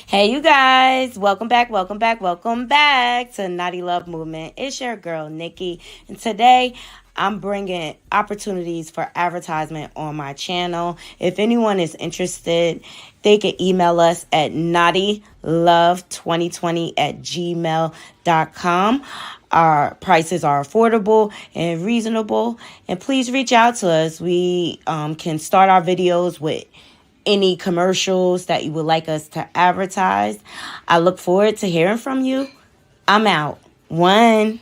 Hey, you guys, welcome back to Naughty Love Movement. It's your girl, Nikki, and today I'm bringing opportunities for advertisement on my channel. If anyone is interested, they can email us at naughtylove2020@gmail.com. Our prices are affordable and reasonable, and please reach out to us. We can start our videos with any commercials that you would like us to advertise. I look forward to hearing from you. I'm out. One.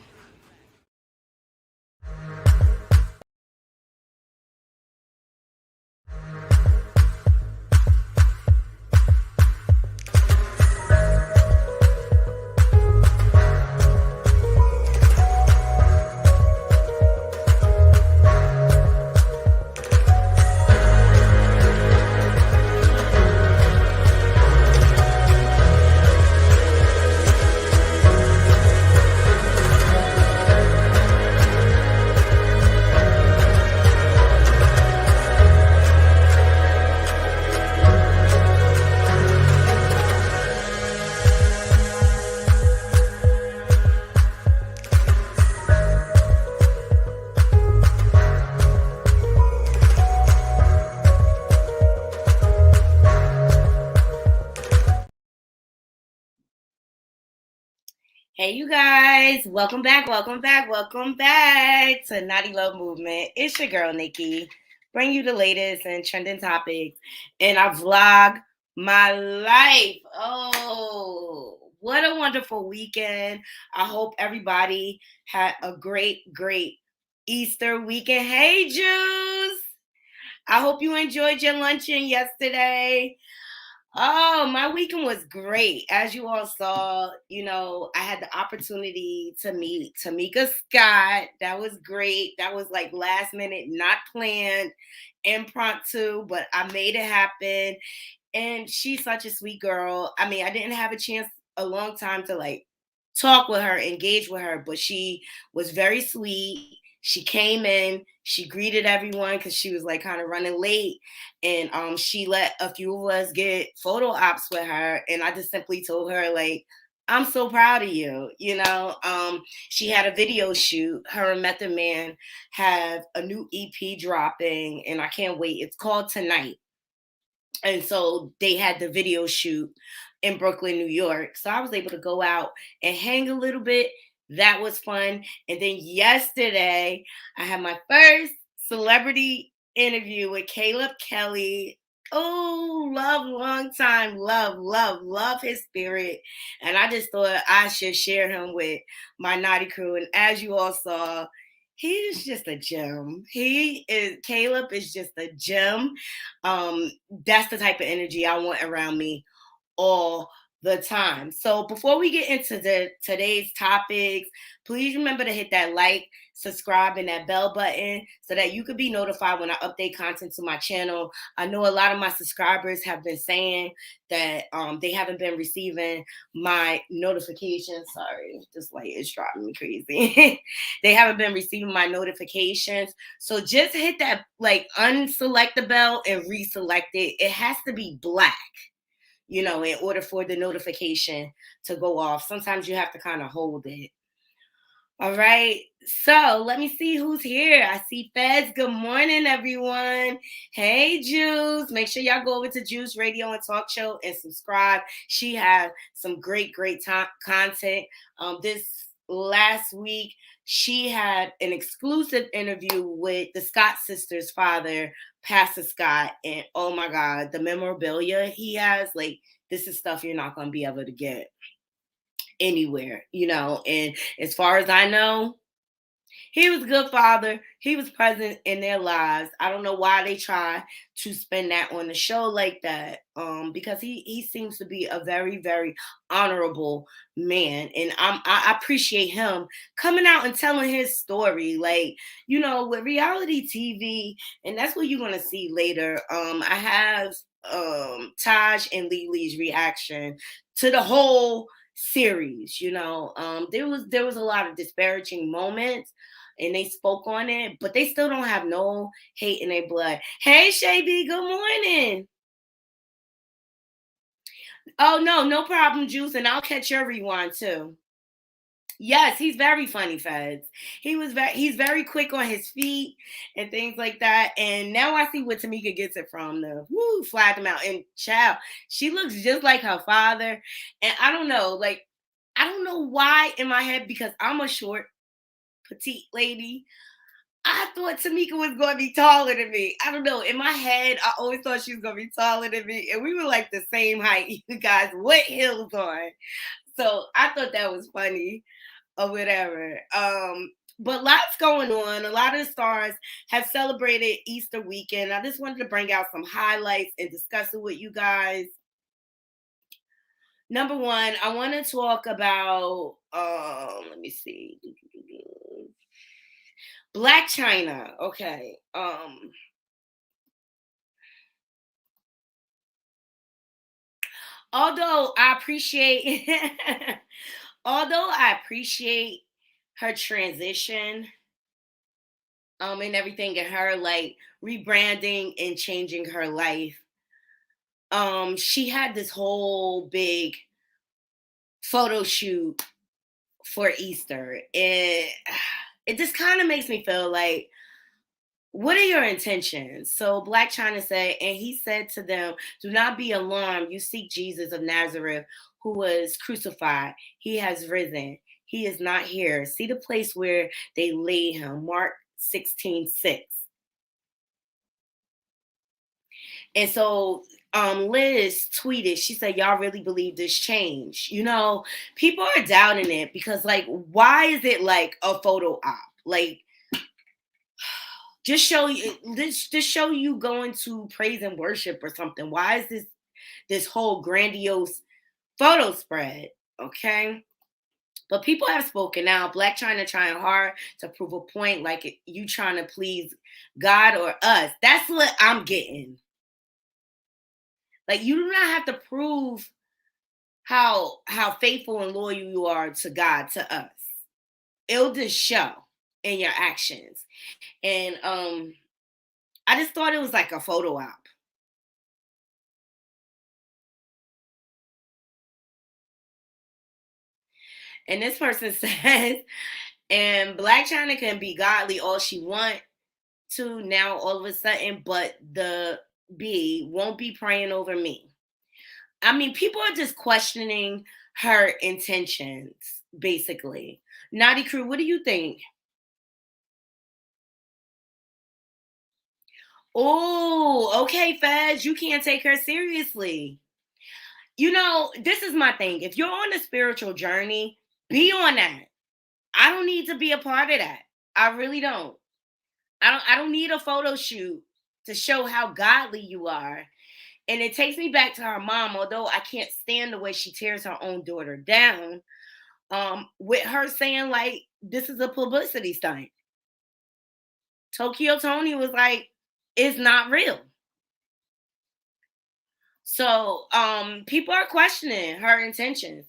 Hey, you guys. Welcome back to Naughty Love Movement. It's your girl, Nikki. Bring you the latest and trending topics. And I vlog my life. Oh, what a wonderful weekend. I hope everybody had a great Easter weekend. Hey, Juice. I hope you enjoyed your luncheon yesterday. Oh, my weekend was great. As you all saw, I had the opportunity to meet Tamika Scott. That was great. That was like last minute, not planned, impromptu, but I made it happen. And she's such a sweet girl. I mean, I didn't have a chance a long time to like talk with her, engage with her, but she was very sweet. She came in, she greeted everyone because she was like kind of running late, and she let a few of us get photo ops with her, and I just simply told her like, I'm so proud of you. She had a video shoot. Her and Method Man have a new EP dropping, and I can't wait. It's called Tonight. And so they had the video shoot in Brooklyn, New York. So I was able to go out and hang a little bit. That was fun. And then yesterday, I had my first celebrity interview with Caleb Kelly. Oh, love, long time, love his spirit. And I just thought I should share him with my naughty crew. And as you all saw, he is just a gem. Caleb is just a gem. That's the type of energy I want around me all the time. So before we get into today's topics, please remember to hit that like, subscribe, and that bell button so that you could be notified when I update content to my channel. I know a lot of my subscribers have been saying that they haven't been receiving my notifications. Sorry, this light is driving me crazy. They haven't been receiving my notifications. So just hit that like unselect the bell and reselect it. It has to be black, in order for the notification to go off. Sometimes you have to kind of hold it. All right. So let me see who's here. I see Feds. Good morning, everyone. Hey, Juice. Make sure y'all go over to Juice Radio and Talk Show and subscribe. She has some great content. This last week, she had an exclusive interview with the Scott sisters' father, Pastor Scott. And oh my God, the memorabilia he has, like, this is stuff you're not going to be able to get anywhere, and as far as I know, he was a good father. He was present in their lives. I don't know why they try to spend that on the show like that. Because he seems to be a very honorable man, and I appreciate him coming out and telling his story. Like, with reality TV, and that's what you're gonna see later. I have Taj and Lily's reaction to the whole series. There was a lot of disparaging moments, and they spoke on it, but they still don't have no hate in their blood. Hey, Shay B, good morning. Oh no, no problem, Juice, and I'll catch your rewind too. Yes, he's very funny, Feds. He's very quick on his feet and things like that. And now I see where Tamika gets it from. The woo, flat them out. And child, she looks just like her father. And I don't know, like I don't know why in my head, because I'm a short, petite lady. I thought Tamika was going to be taller than me. I don't know. In my head, I always thought she was going to be taller than me. And we were like the same height, you guys, with heels on. So I thought that was funny or whatever. But lots going on. A lot of the stars have celebrated Easter weekend. I just wanted to bring out some highlights and discuss it with you guys. Number one, I want to talk about let me see. Black China. Okay. Although I appreciate although I appreciate her transition and everything, and her like rebranding and changing her life. She had this whole big photo shoot for Easter. It just kind of makes me feel like, what are your intentions? So Black China said, and he said to them, do not be alarmed. You seek Jesus of Nazareth, who was crucified. He has risen. He is not here. See the place where they laid him. Mark 16:6. And so Liz tweeted, she said, y'all really believe this change? You know, people are doubting it because, like, why is it like a photo op? Like, just show you going to praise and worship or something. Why is this whole grandiose photo spread? Okay. But people have spoken now. Black China trying hard to prove a point, like you trying to please God or us. That's what I'm getting. Like, you do not have to prove how faithful and loyal you are to God, to us. It'll just show in your actions. And I just thought it was like a photo op. And this person says, and Black China can be godly all she want to now all of a sudden, but the B won't be praying over me. I mean, people are just questioning her intentions, basically. Naughty Crew, what do you think? Oh, okay, Fez, you can't take her seriously. You know, this is my thing. If you're on a spiritual journey, be on that. I don't need to be a part of that. I really don't. I don't need a photo shoot to show how godly you are. And it takes me back to her mom, although I can't stand the way she tears her own daughter down. With her saying like this is a publicity stunt. Tokyo Tony was like, it's not real. So people are questioning her intentions.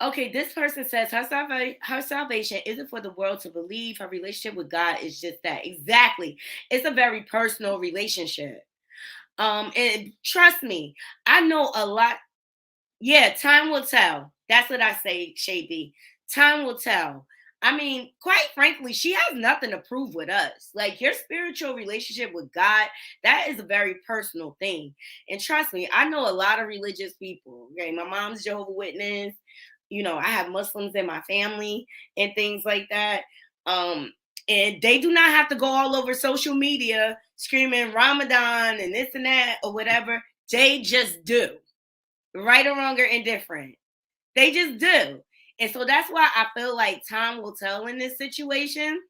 Okay, this person says her salvation isn't for the world to believe. Her relationship with God is just that. Exactly. It's a very personal relationship. And trust me, I know a lot. Yeah, time will tell. That's what I say, Shady. Time will tell. I mean, quite frankly, she has nothing to prove with us. Like, your spiritual relationship with God, that is a very personal thing. And trust me, I know a lot of religious people. Okay, my mom's Jehovah's Witness. You know, I have Muslims in my family and things like that. Um, and they do not have to go all over social media screaming Ramadan and this and that or whatever. They just do, right or wrong or indifferent. They just do. And so that's why I feel like time will tell in this situation,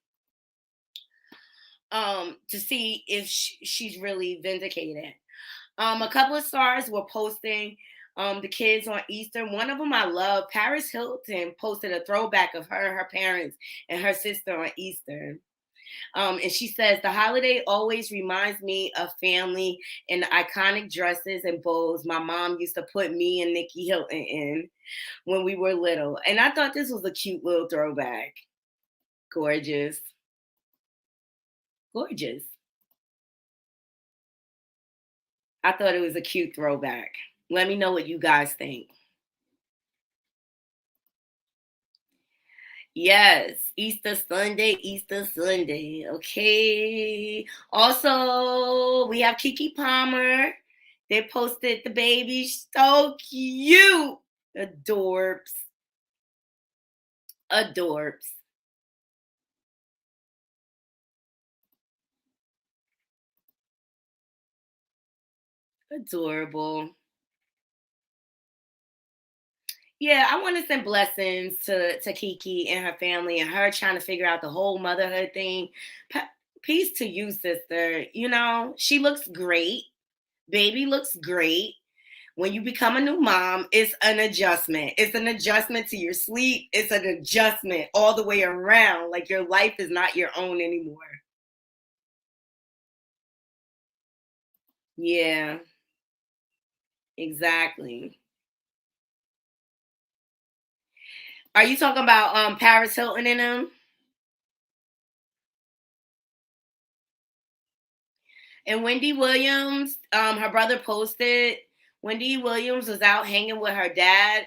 to see if she's really vindicated. A couple of stars were posting the kids on Easter. One of them I love, Paris Hilton, posted a throwback of her parents, and her sister on Easter. And she says, the holiday always reminds me of family and the iconic dresses and bows my mom used to put me and Nikki Hilton in when we were little. And I thought this was a cute little throwback. Gorgeous. Gorgeous. I thought it was a cute throwback. Let me know what you guys think. Yes, Easter Sunday, Easter Sunday. Okay. Also, we have Kiki Palmer. They posted the baby. So cute. Adorbs. Adorbs. Adorable. Yeah, I want to send blessings to Kiki and her family and her trying to figure out the whole motherhood thing. Peace to you, sister. You know, she looks great. Baby looks great. When you become a new mom, it's an adjustment. It's an adjustment to your sleep. It's an adjustment all the way around. Like your life is not your own anymore. Yeah, exactly. Are you talking about Paris Hilton and them? And Wendy Williams, her brother posted Wendy Williams was out hanging with her dad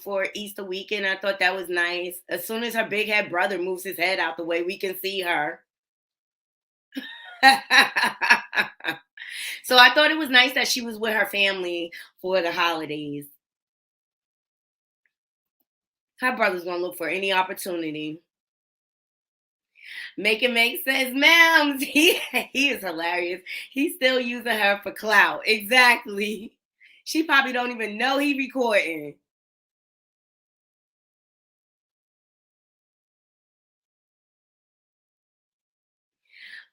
for Easter weekend. I thought that was nice. As soon as her big head brother moves his head out the way, we can see her. So I thought it was nice that she was with her family for the holidays. Her brother's gonna look for any opportunity. Make it make sense, ma'am. He is hilarious. He's still using her for clout. Exactly. She probably don't even know he recording.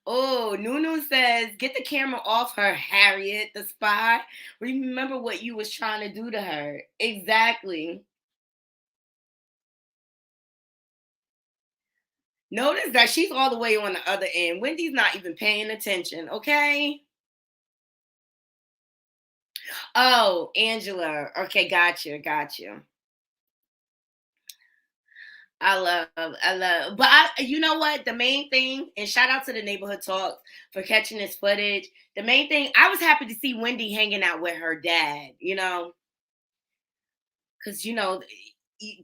Oh, Nunu says, get the camera off her, Harriet, the spy. Remember what you was trying to do to her. Exactly. Notice that she's all the way on the other end. Wendy's not even paying attention, okay? Oh, Angela. Okay, got you. I love. But you know what? The main thing, and shout out to the neighborhood talk for catching this footage. The main thing, I was happy to see Wendy hanging out with her dad. Because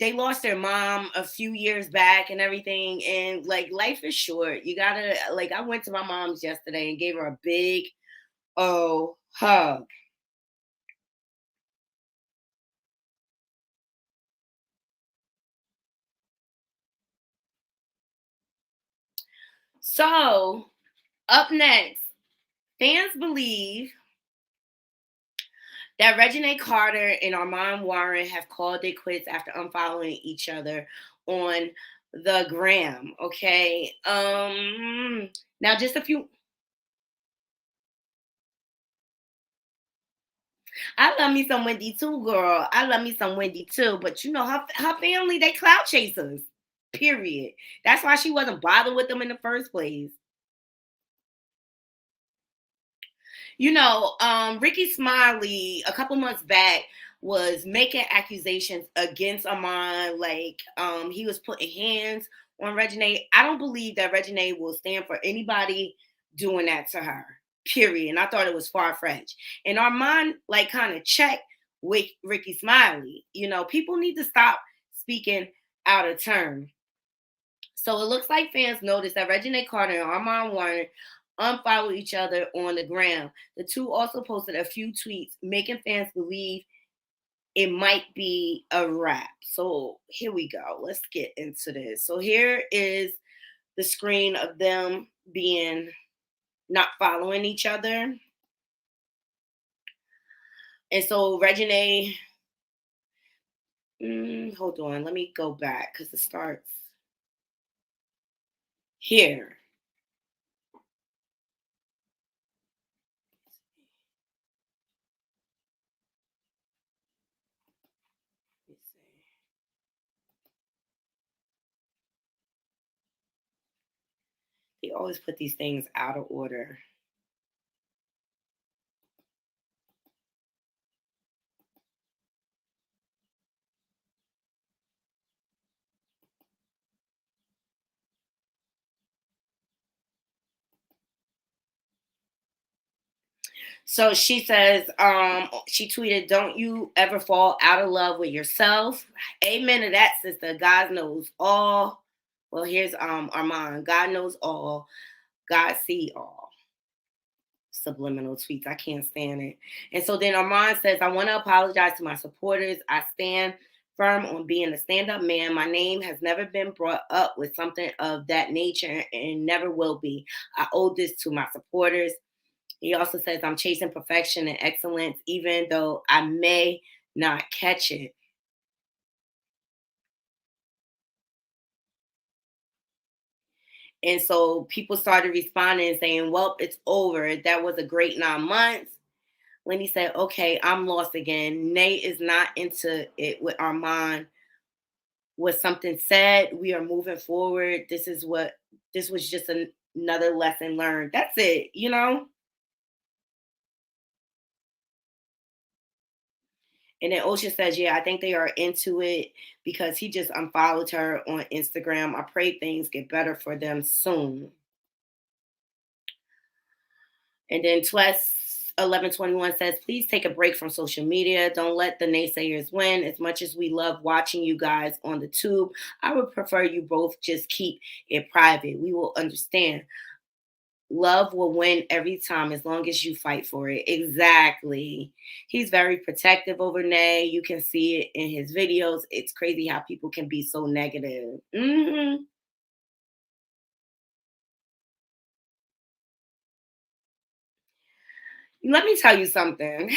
they lost their mom a few years back and everything, and like life is short. You gotta like. I went to my mom's yesterday and gave her a big hug. So up next, fans believe that Reginae Carter and Armand Warren have called it quits after unfollowing each other on the gram. Okay. Now just a few. I love me some Wendy too, girl. I love me some Wendy too. But her family, they clout chasers. Period. That's why she wasn't bothered with them in the first place. Ricky Smiley a couple months back was making accusations against Amon, like he was putting hands on Reginae. I don't believe that Reginae will stand for anybody doing that to her. Period. And I thought it was far fetched. And Armand like kind of checked with Ricky Smiley. People need to stop speaking out of turn. So it looks like fans noticed that Reginae Carter and Armand Warner unfollowed each other on the gram. The two also posted a few tweets making fans believe it might be a wrap. So here we go. Let's get into this. So here is the screen of them being not following each other. And so Reginae, hold on, let me go back because it starts here. They always put these things out of order. So she says, she tweeted, "Don't you ever fall out of love with yourself?" Amen to that, sister. God knows all. Well, here's Armand. God knows all. God see all. Subliminal tweets. I can't stand it. And so then Armand says, "I want to apologize to my supporters. I stand firm on being a stand-up man. My name has never been brought up with something of that nature and never will be. I owe this to my supporters." He also says, "I'm chasing perfection and excellence, even though I may not catch it." And so people started responding and saying, "Well, it's over. That was a great 9 months." Lenny said, "Okay, I'm lost again. Nate is not into it with Armand. Was something said? We are moving forward. This was just another lesson learned." That's it, you know? And then Ocean says, "Yeah, I think they are into it because he just unfollowed her on Instagram. I pray things get better for them soon." And then Twess 1121 says, "Please take a break from social media. Don't let the naysayers win. As much as we love watching you guys on the tube, I would prefer you both just keep it private. We will understand. Love will win every time as long as you fight for it." Exactly. He's very protective over Nay. You can see it in his videos. It's crazy how people can be so negative. Let me tell you something.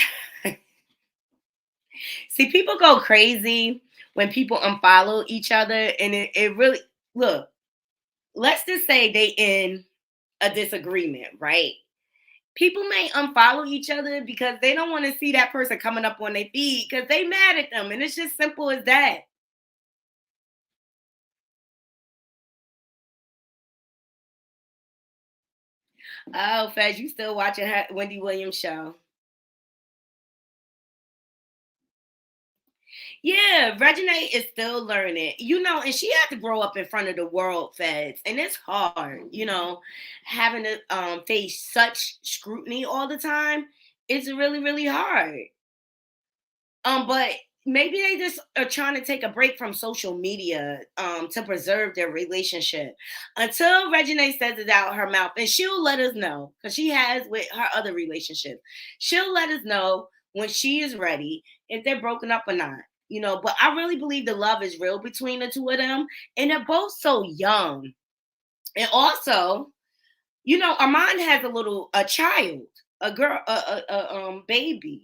See, people go crazy when people unfollow each other, and it really, look, let's just say they in a disagreement, right? People may unfollow each other because they don't want to see that person coming up on their feed because they mad at them. And it's just simple as that. Oh, Fez, you still watching Wendy Williams show? Yeah, Regina is still learning, and she had to grow up in front of the world, Feds, and it's hard, having to face such scrutiny all the time. It's really, really hard. But maybe they just are trying to take a break from social media to preserve their relationship until Regina says it out her mouth, and she'll let us know because she has with her other relationship. She'll let us know when she is ready if they're broken up or not. But I really believe the love is real between the two of them, and they're both so young. And also, Armand has a child, a girl, baby,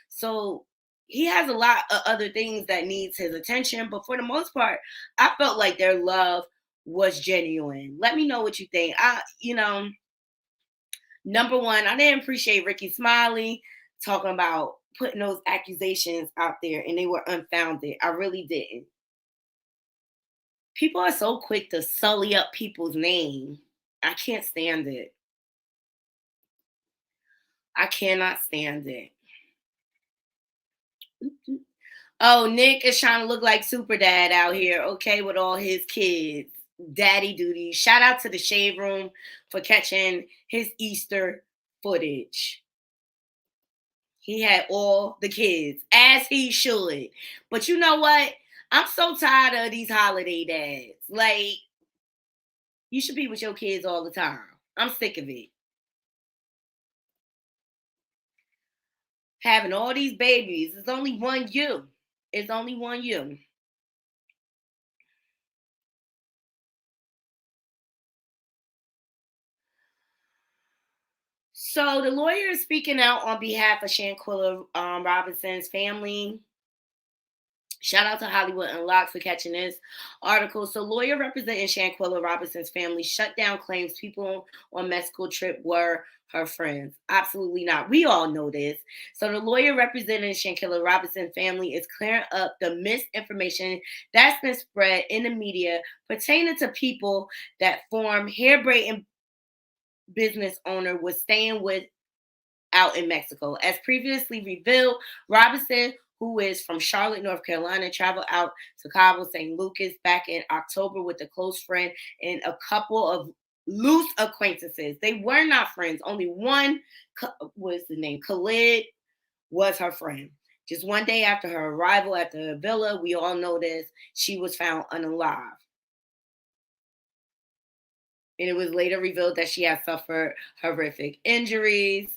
so he has a lot of other things that needs his attention. But for the most part, I felt like their love was genuine. Let me know what you think. Number one, I didn't appreciate Ricky Smiley talking about putting those accusations out there and they were unfounded. I really didn't. People are so quick to sully up people's name. I can't stand it. I cannot stand it. Oh, Nick is trying to look like Super Dad out here, okay, with all his kids. Daddy duty. Shout out to the Shade Room for catching his Easter footage. He had all the kids, as he should. But you know what? I'm so tired of these holiday dads. Like, you should be with your kids all the time. I'm sick of it. Having all these babies. It's only one you. It's only one you. So the lawyer is speaking out on behalf of Shanquilla Robinson's family. Shout out to Hollywood Unlocked for catching this article. So, lawyer representing Shanquilla Robinson's family shut down claims people on Mexico trip were her friends. Absolutely not. We all know this. So, the lawyer representing Shanquilla Robinson family is clearing up the misinformation that's been spread in the media pertaining to people that form hair braiding business owner was staying with out in Mexico. As previously revealed, Robinson, who is from Charlotte, North Carolina, traveled out to Cabo San Lucas back in October with a close friend and a couple of loose acquaintances. They were not friends. Only one was the name Khalid was her friend. Just one day after her arrival at the villa, we all know this, she was found unalive. And it was later revealed that she had suffered horrific injuries.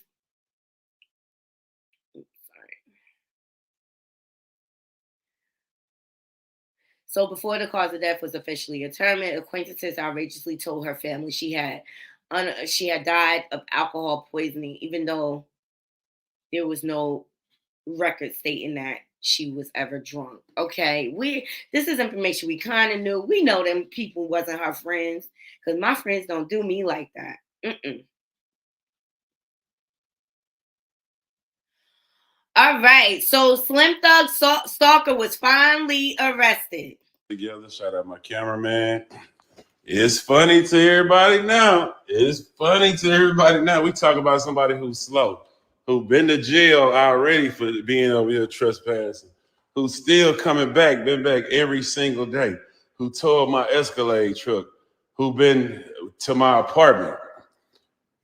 So before the cause of death was officially determined, acquaintances outrageously told her family she had died of alcohol poisoning, even though there was no record stating that she was ever drunk. Okay, this is information we kind of knew. We know them people wasn't her friends because my friends don't do me like that. Mm-mm. All right, so Slim Thug Stalker was finally arrested. Together, shout out my cameraman. It's funny to everybody now. It's funny to everybody now. We talk about somebody who's slow, who been to jail already for being over here trespassing, who's still coming back, been back every single day, who towed my Escalade truck, who been to my apartment.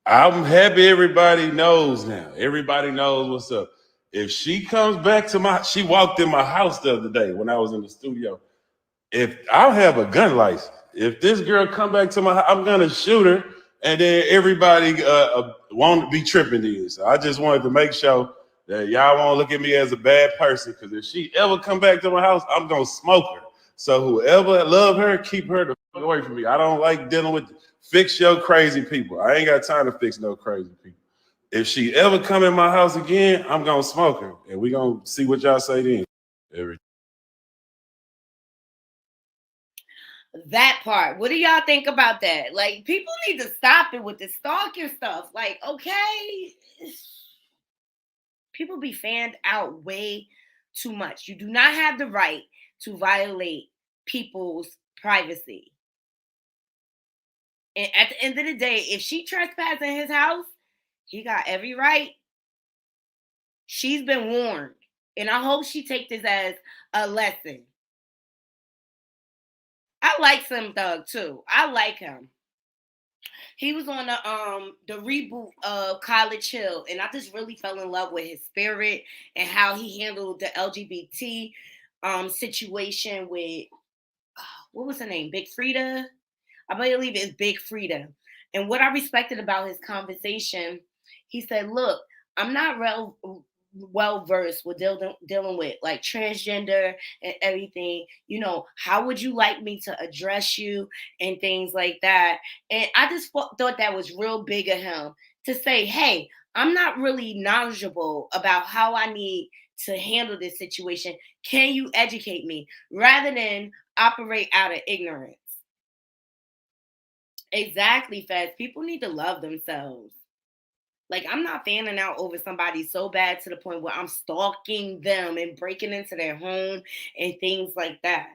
I'm happy everybody knows now. Everybody knows what's up. If she comes back to she walked in my house the other day when I was in the studio. If I have a gun license, if this girl come back to my house, I'm gonna shoot her, and then everybody won't be tripping this. So I just wanted to make sure that y'all won't look at me as a bad person, because if she ever come back to my house, I'm gonna smoke her. So whoever love her, keep her the fuck away from me. I don't like dealing with fix your crazy people. I ain't got time to fix no crazy people. If she ever come in my house again, I'm gonna smoke her, and we gonna see what y'all say then. That part. What do y'all think about that? Like, people need to stop it with the stalking stuff. Like, okay, people be fanned out way too much. You do not have the right to violate people's privacy. And at the end of the day, if she trespassed in his house, he got every right. She's been warned. And I hope she take this as a lesson. I like Slim Thug too. I like him. He was on the reboot of College Hill, and I just really fell in love with his spirit and how he handled the LGBT situation with what was her name? Big Frida? I believe it's Big Frida. And what I respected about his conversation, he said, look, I'm not well versed with dealing with like transgender and everything. You know, how would you like me to address you and things like that? And I just thought that was real big of him to say, hey, I'm not really knowledgeable about how I need to handle this situation. Can you educate me? Rather than operate out of ignorance. Exactly, Feds. People need to love themselves. Like, I'm not fanning out over somebody so bad to the point where I'm stalking them and breaking into their home and things like that.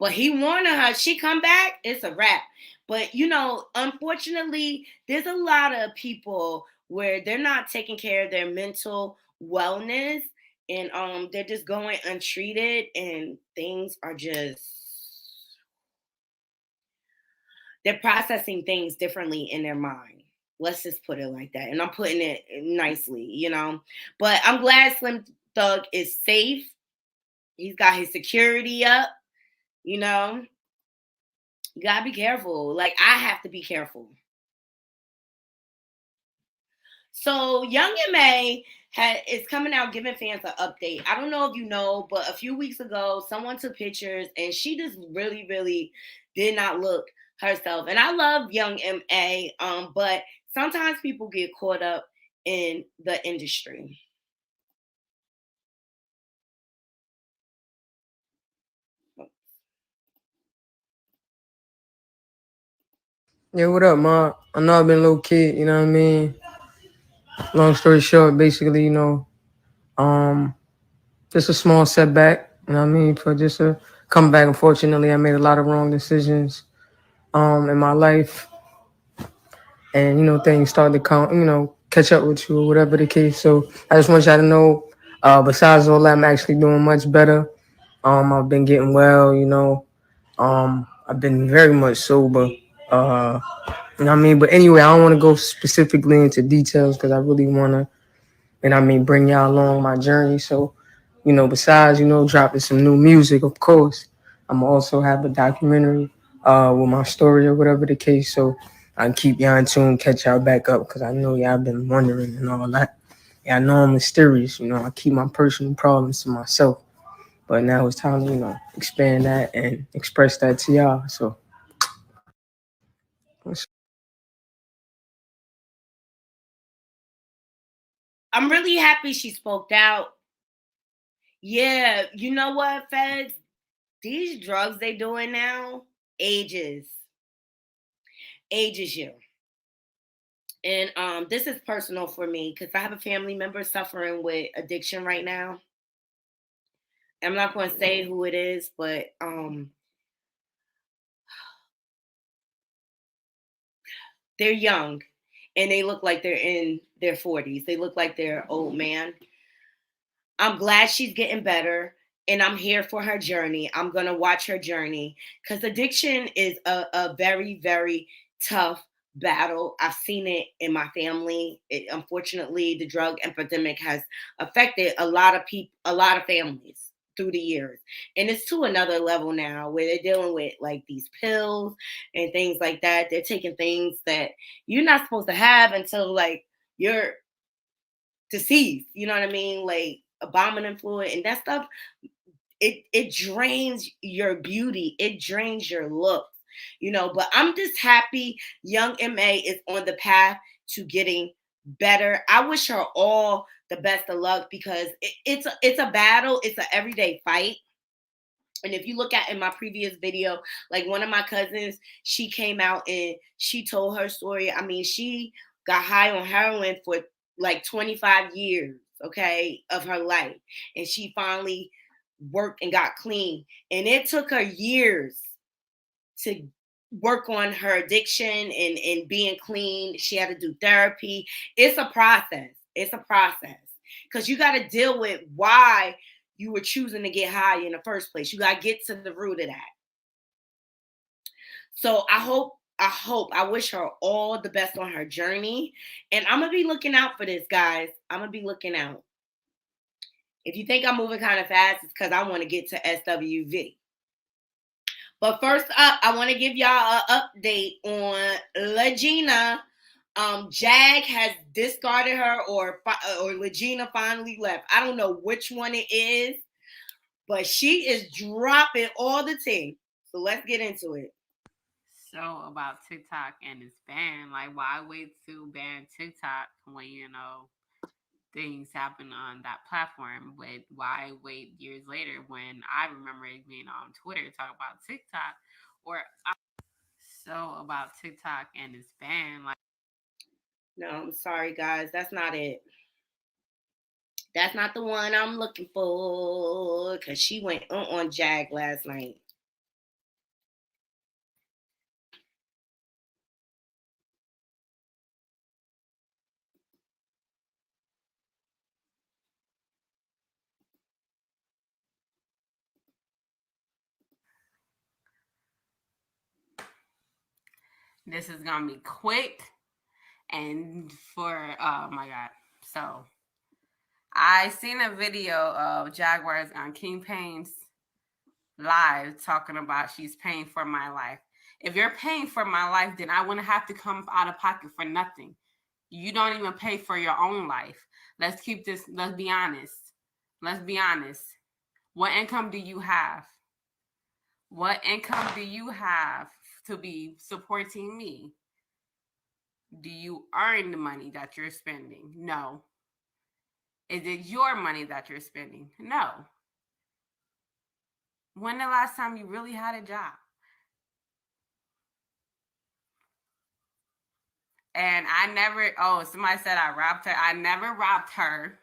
But he warned her, she come back, it's a wrap. But, you know, unfortunately, there's a lot of people where they're not taking care of their mental wellness, and they're just going untreated, and things are just, they're processing things differently in their mind. Let's just put it like that. And I'm putting it nicely, you know. But I'm glad Slim Thug is safe. He's got his security up, you know. You gotta be careful. Like, I have to be careful. So Young M.A. is coming out giving fans an update. I don't know if you know, but a few weeks ago, someone took pictures and she just really, really did not look herself. And I love Young M.A., but sometimes people get caught up in the industry. Yeah, what up, Ma? I know I've been a little kid, you know what I mean? Long story short, basically, um, just a small setback, you know what I mean, for just a comeback. Unfortunately, I made a lot of wrong decisions in my life. And, things started to come, catch up with you or whatever the case. So I just want y'all to know, besides all that, I'm actually doing much better. I've been getting well, I've been very much sober. You know what I mean? But anyway, I don't want to go specifically into details because I really want to, and I mean, bring y'all along my journey. So, you know, besides, you know, dropping some new music, of course, I'm also have a documentary with my story or whatever the case. So I can keep y'all in tune, catch y'all back up because I know y'all been wondering and all that. Yeah, I know I'm mysterious. You know, I keep my personal problems to myself. But now it's time to, you know, expand that and express that to y'all. So, I'm really happy she spoke out. Yeah, you know what, Feds? These drugs they doing now ages you. And this is personal for me because I have a family member suffering with addiction right now. I'm not going to say who it is, but they're young and they look like they're in their 40s. They look like they're old man. I'm glad she's getting better and I'm here for her journey. I'm going to watch her journey because addiction is a very, very tough battle. I've seen it in my family. Unfortunately, the drug epidemic has affected a lot of people, a lot of families through the years. And it's to another level now where they're dealing with like these pills and things like that. They're taking things that you're not supposed to have until like you're deceased. You know what I mean? Like abominant fluid and that stuff. It drains your beauty. It drains your look. You know, but I'm just happy young MA is on the path to getting better. I wish her all the best of luck because it's a battle. It's an everyday fight. And if you look at in my previous video, like one of my cousins, she came out and she told her story. I mean, she got high on heroin for like 25 years, okay, of her life. And she finally worked and got clean. And it took her years to work on her addiction and being clean. She had to do therapy. It's a process. It's a process. Because you got to deal with why you were choosing to get high in the first place. You got to get to the root of that. So I wish her all the best on her journey. And I'm going to be looking out for this, guys. I'm going to be looking out. If you think I'm moving kind of fast, it's because I want to get to SWV. But first up, I want to give y'all an update on Lagena. Jag has discarded her, or Lagena finally left. I don't know which one it is, but she is dropping all the tea. So let's get into it. So about TikTok and its ban, like why wait to ban TikTok when things happen on that platform? But why wait years later when I remember it being on Twitter talk about TikTok or so about TikTok and its ban, like. No, I'm sorry, guys. That's not it. That's not the one I'm looking for because she went on Jag last night. This is gonna be quick and for oh my god. So I seen a video of Jaguars on King Payne's live talking about she's paying for my life. If you're paying for my life, then I wouldn't have to come out of pocket for nothing. You don't even pay for your own life. Let's keep this, let's be honest. Let's be honest. What income do you have? What income do you have to be supporting me? Do you earn the money that you're spending? No. Is it your money that you're spending? No. When the last time you really had a job? And I never, oh, somebody said I robbed her. I never robbed her.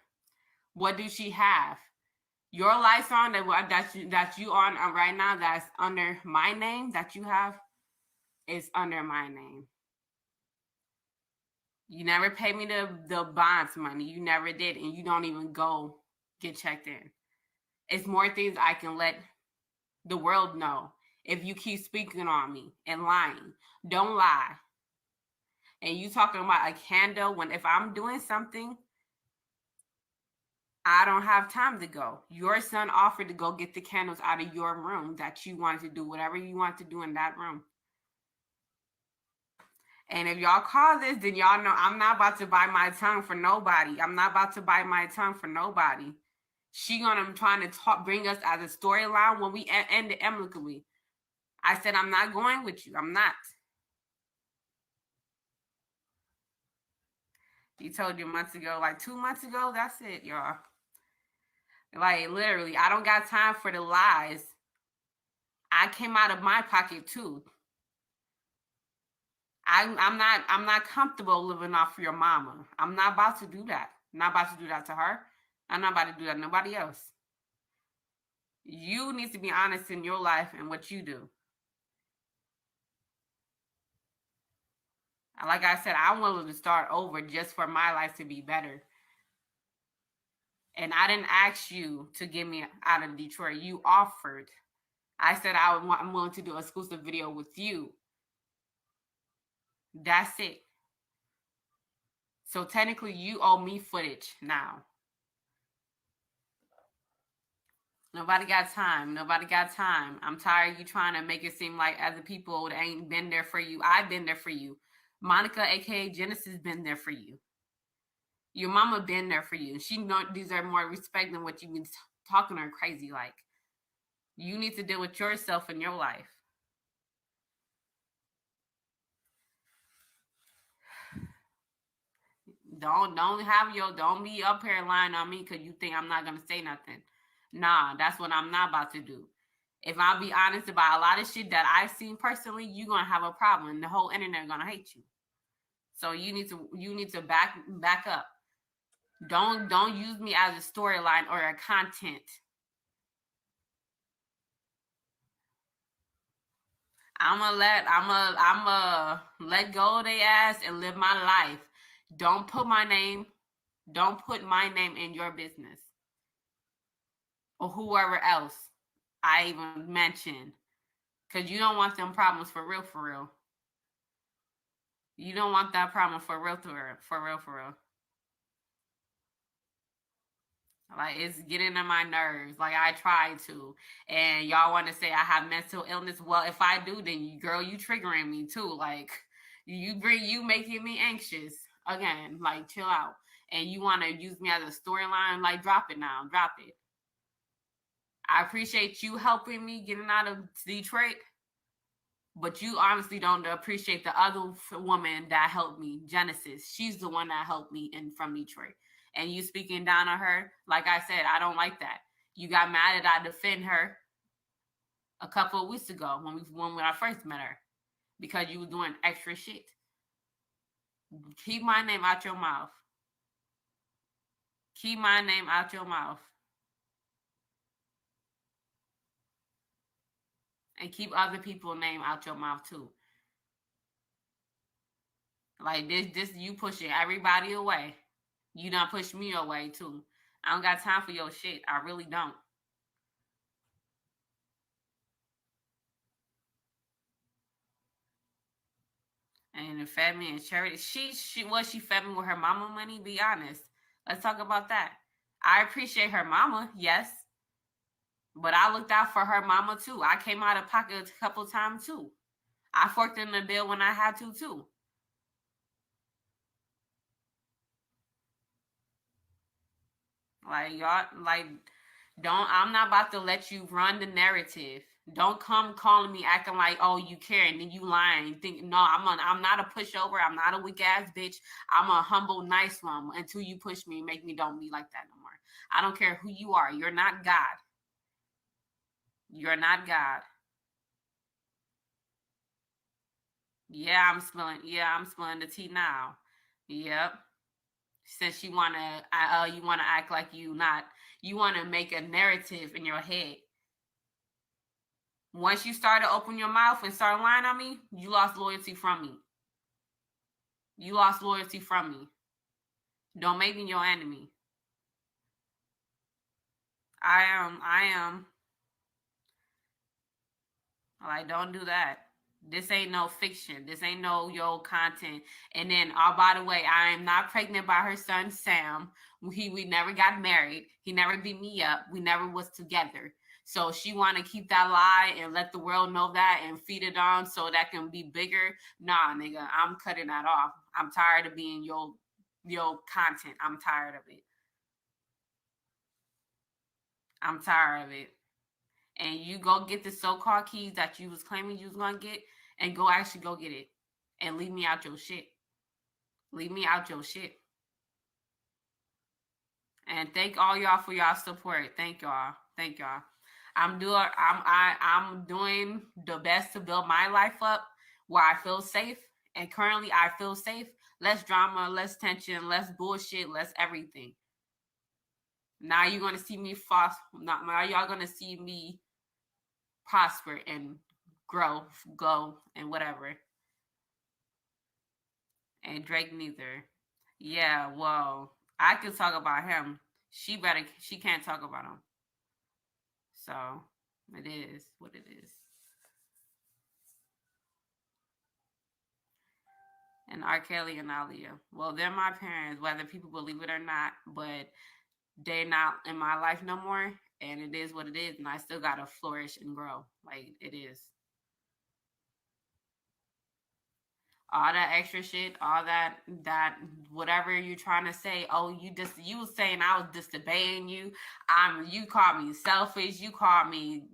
What do she have? Your lights on that you on right now that's under my name that you have is under my name. You never paid me the bonds money. You never did. And you don't even go get checked in. It's more things I can let the world know. if you keep speaking on me and lying. Don't lie. And you talking about a candle when if I'm doing something, I don't have time to go. Your son offered to go get the candles out of your room that you wanted to do whatever you want to do in that room. And if y'all call this, then y'all know I'm not about to bite my tongue for nobody. I'm not about to bite my tongue for nobody. She gonna trying to bring us as a storyline when we end it amicably. I said I'm not going with you. I'm not. He told you months ago, like 2 months ago. That's it, y'all. Like literally, I don't got time for the lies. I came out of my pocket too. I'm not comfortable living off your mama. I'm not about to do that. I'm not about to do that to her. I'm not about to do that to nobody else. You need to be honest in your life and what you do. Like I said, I wanted to start over just for my life to be better. And I didn't ask you to get me out of Detroit. You offered. I said I'm willing to do an exclusive video with you. That's it. So technically, you owe me footage now. Nobody got time. Nobody got time. I'm tired of you trying to make it seem like other people that ain't been there for you. I've been there for you. Monica, aka Genesis, been there for you. Your mama been there for you. She don't deserve more respect than what you've been talking to her crazy like. You need to deal with yourself in your life. Don't be up here lying on me because you think I'm not gonna say nothing. Nah, that's what I'm not about to do. If I'll be honest about a lot of shit that I've seen personally, you're gonna have a problem. The whole internet gonna hate you. So you need to back up. Don't use me as a storyline or a content. I'ma let go of their ass and live my life. Don't put my name in your business. Or whoever else I even mentioned. Because you don't want them problems for real, for real. You don't want that problem for real, for real. Like, it's getting on my nerves. Like, I try to. And y'all want to say I have mental illness. Well, if I do, then girl, you triggering me too. Like, you making me anxious. Again, like, chill out. And you want to use me as a storyline, like, drop it now. Drop it. I appreciate you helping me getting out of Detroit. But you honestly don't appreciate the other woman that helped me, Genesis. She's the one that helped me from Detroit. And you speaking down on her, like I said, I don't like that. You got mad that I defend her a couple of weeks ago when I first met her because you were doing extra shit. Keep my name out your mouth. Keep my name out your mouth. And keep other people's name out your mouth too. Like this you pushing everybody away. You done push me away too. I don't got time for your shit. I really don't. And it fed me in charity. She fed me with her mama money. Be honest. Let's talk about that. I appreciate her mama, yes. But I looked out for her mama too. I came out of pocket a couple times too. I forked in the bill when I had to too. Like y'all, like I'm not about to let you run the narrative. Don't come calling me acting like, oh, you care, and then you lying. No, I'm not a pushover. I'm not a weak ass bitch. I'm a humble, nice one until you push me and make me don't be like that no more. I don't care who you are. You're not God. You're not God. I'm spilling the tea now. Yep. Since you wanna act like you wanna make a narrative in your head. Once you start to open your mouth and start lying on me, you lost loyalty from me. You lost loyalty from me. Don't make me your enemy. I am Like, don't do that. This ain't no fiction. This ain't no content. And then, oh, by the way, I am not pregnant by her son Sam. We never got married. He never beat me up. We never was together. So she want to keep that lie and let the world know that and feed it on so that can be bigger. Nah, nigga, I'm cutting that off. I'm tired of being your content. I'm tired of it. I'm tired of it. And you go get the so-called keys that you was claiming you was gonna get, and go actually go get it, and leave me out your shit. Leave me out your shit. And thank all y'all for y'all support. Thank y'all. Thank y'all. I'm doing the best to build my life up where I feel safe. And currently I feel safe. Less drama, less tension, less bullshit, less everything. Now you're gonna see me now y'all gonna see me prosper and grow, go, and whatever. And Drake neither. Yeah, well, I could talk about him. She can't talk about him. So it is what it is. And R. Kelly and Aaliyah. Well, they're my parents, whether people believe it or not, but they're not in my life no more. And it is what it is. And I still gotta flourish and grow. Like, it is. All that extra shit, all that whatever you're trying to say. Oh, you was saying I was disobeying you. You called me selfish. You called me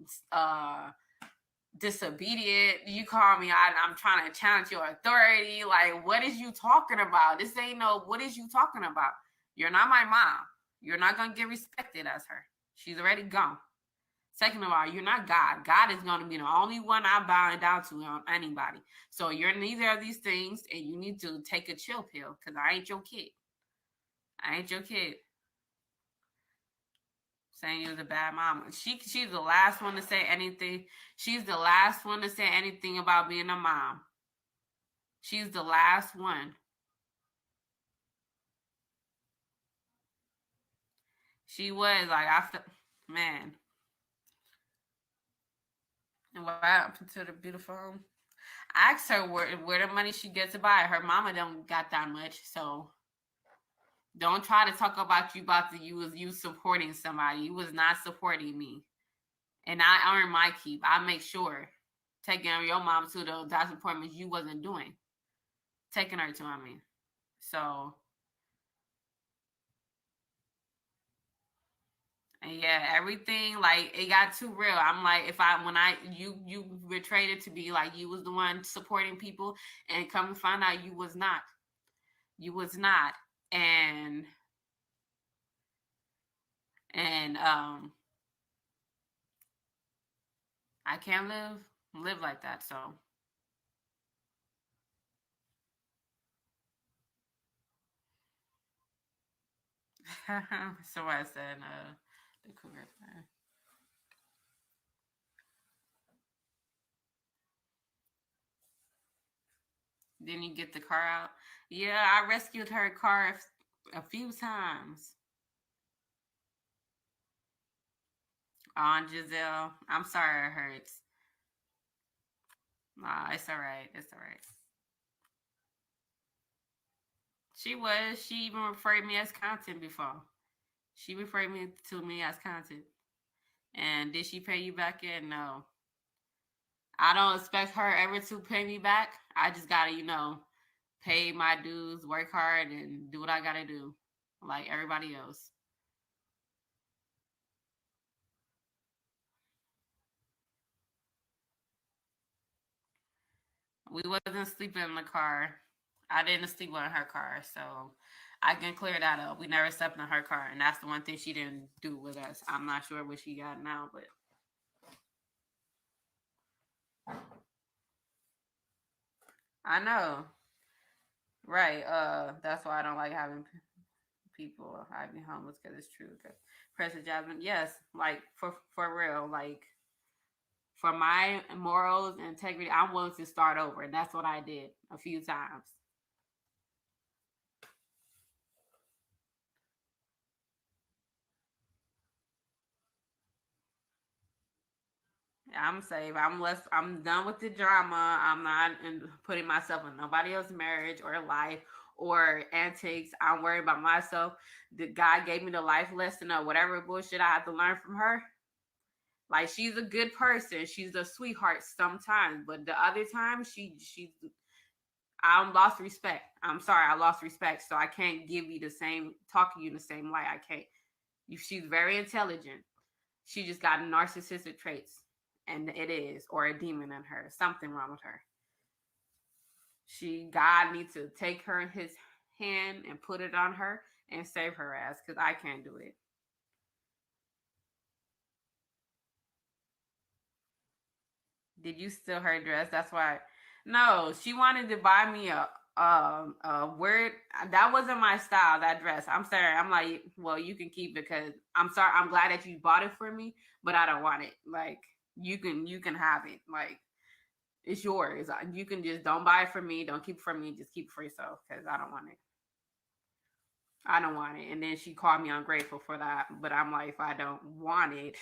disobedient. You called me. I'm trying to challenge your authority. Like, what is you talking about? This ain't no. What is you talking about? You're not my mom. You're not gonna get respected as her. She's already gone. Second of all, you're not God. God is going to be the only one I'm bowing down to on anybody. So you're neither of these things, and you need to take a chill pill because I ain't your kid. I ain't your kid. Saying you was a bad mama. She's the last one to say anything. She's the last one to say anything about being a mom. She's the last one. She was like, man. And what happened to the beautiful home? I asked her where the money she gets to buy. Her mama don't got that much, so don't try to talk about you supporting somebody. You was not supporting me, and I earned my keep. I make sure taking your mom to the doctor's appointments you wasn't doing, taking her to. I mean, so. And yeah, everything, like, it got too real. I'm like, you betrayed it to be like you was the one supporting people, and come to find out you was not. You was not. And I can't live like that. So so I said the cougar fire. Then you get the car out. Yeah, I rescued her car a few times. On Giselle. I'm sorry it hurts. Nah, it's all right. It's all right. She even referred me as content before. She referred me to me as content. And did she pay you back yet? No. I don't expect her ever to pay me back. I just gotta, pay my dues, work hard, and do what I gotta do, like everybody else. We wasn't sleeping in the car. I didn't sleep in her car, so I can clear that up. We never slept in her car, and that's the one thing she didn't do with us. I'm not sure what she got now, but I know. Right. That's why I don't like having people having homeless, because it's true. Because President Jasmine, yes, like for real, like for my morals and integrity, I'm willing to start over, and that's what I did a few times. I'm safe. I'm done with the drama. I'm not putting myself in nobody else's marriage or life or antics. I'm worried about myself. The God gave me the life lesson or whatever bullshit I have to learn from her. Like, she's a good person. She's a sweetheart sometimes, but the other time she I lost respect. I'm sorry, I lost respect. So I can't give you the same talk to you in the same light. I can't. She's very intelligent. She just got narcissistic traits, and it is, or a demon in her. Something wrong with her. God needs to take her in His hand and put it on her and save her ass, because I can't do it. Did you steal her dress? That's why. No, she wanted to buy me a weird. That wasn't my style. That dress. I'm sorry. I'm like, well, you can keep it because I'm sorry. I'm glad that you bought it for me, but I don't want it. Like, you can have it. Like, it's yours. You can just don't buy it for me. Don't keep it for me. Just keep it for yourself because I don't want it. I don't want it. And then she called me ungrateful for that. But I'm like, if I don't want it,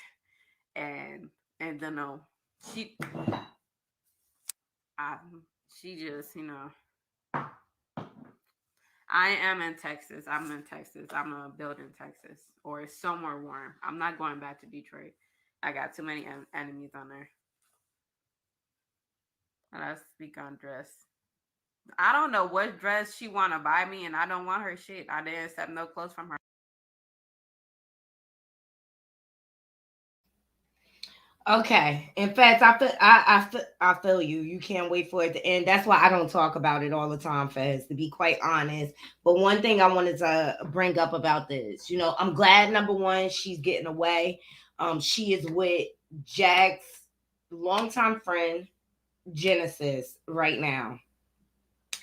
and then no, she I, she just, I am in Texas. I'm in Texas. I'm gonna build in Texas or somewhere warm. I'm not going back to Detroit. I got too many enemies on there. Let's speak on dress. I don't know what dress she want to buy me, and I don't want her shit. I didn't accept no clothes from her. Okay. In fact, I feel you. You can't wait for it to end. That's why I don't talk about it all the time, Fez, to be quite honest. But one thing I wanted to bring up about this, I'm glad number one, she's getting away. She is with Jack's longtime friend, Genesis, right now.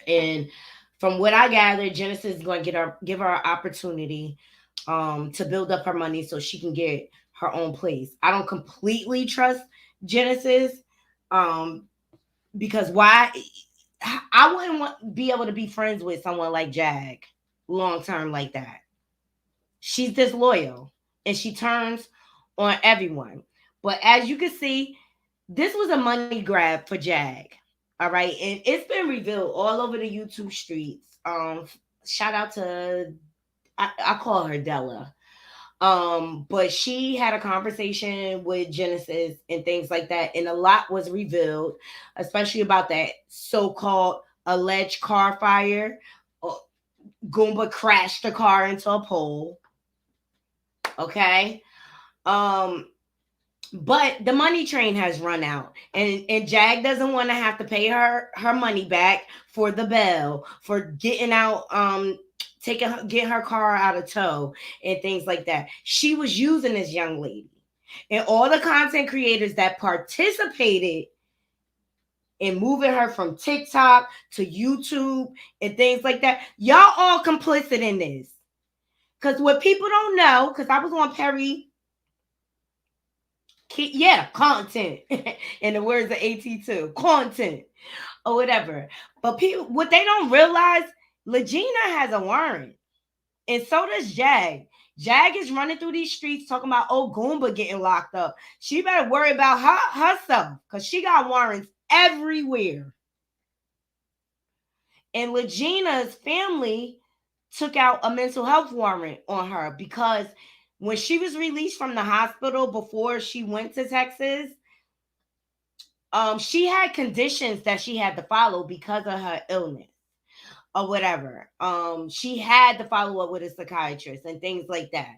And from what I gather, Genesis is going to give her an opportunity to build up her money so she can get her own place. I don't completely trust Genesis um, because why? I wouldn't be able to be friends with someone like Jag long term like that. She's disloyal and she turns on everyone. But as you can see, this was a money grab for Jag. All right. And it's been revealed all over the YouTube streets. Shout out to I call her Della. But she had a conversation with Genesis and things like that, and a lot was revealed, especially about that so-called alleged car fire. Uh, Goomba crashed the car into a pole. Okay. Um, but the money train has run out, and Jag doesn't want to have to pay her money back for the bell, for getting out, get her car out of tow and things like that. She was using this young lady, and all the content creators that participated in moving her from TikTok to YouTube and things like that, y'all all complicit in this. Because what people don't know, because I was on Perry, content in the words of AT2, content or whatever. But people, what they don't realize, Lagena has a warrant, and so does Jag. Jag is running through these streets talking about Goomba getting locked up. She better worry about herself because she got warrants everywhere. And Legena's family took out a mental health warrant on her because when she was released from the hospital before she went to Texas, she had conditions that she had to follow because of her illness or whatever. She had to follow up with a psychiatrist and things like that.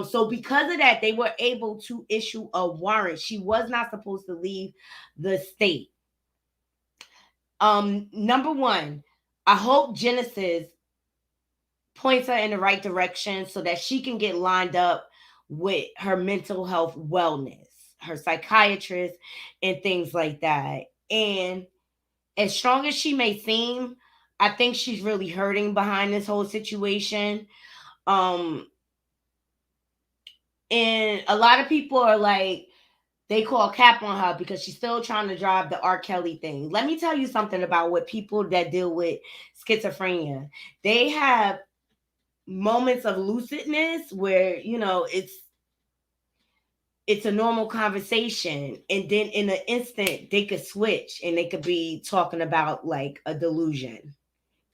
So because of that, they were able to issue a warrant. She was not supposed to leave the state. Number one, I hope Genesis points her in the right direction so that she can get lined up with her mental health wellness, her psychiatrist, and things like that. And as strong as she may seem, I think she's really hurting behind this whole situation. And a lot of people are like, they call cap on her because she's still trying to drive the R. Kelly thing. Let me tell you something about what people that deal with schizophrenia. They have moments of lucidness where, it's a normal conversation, and then in an instant they could switch and they could be talking about like a delusion.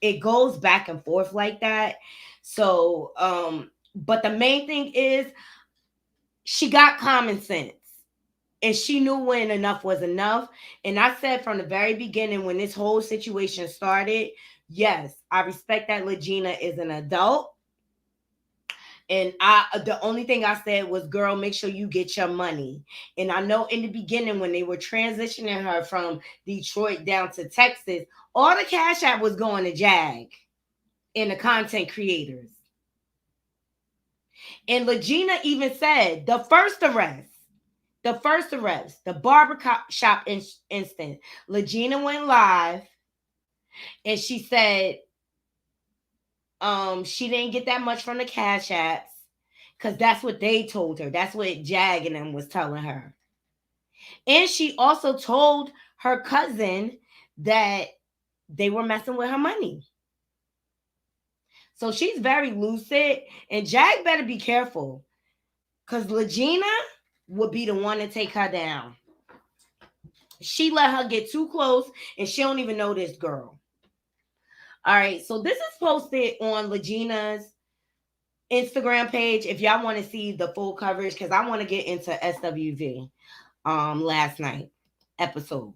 It goes back and forth like that. So but the main thing is she got common sense and she knew when enough was enough. And I said from the very beginning, when this whole situation started, yes, I respect that Lagena is an adult. And the only thing I said was, girl, make sure you get your money. And I know in the beginning when they were transitioning her from Detroit down to Texas, all the cash app was going to Jag and the content creators. And Lagena even said the first arrest, the barber shop instance, Lagena went live and she said she didn't get that much from the cash apps because that's what they told her. That's what Jag and them was telling her. And she also told her cousin that they were messing with her money. So she's very lucid, and Jag better be careful because Lagena would be the one to take her down. She let her get too close, and she don't even know this girl. All right, so this is posted on Lagena's Instagram page if y'all want to see the full coverage, because I want to get into SWV last night episode.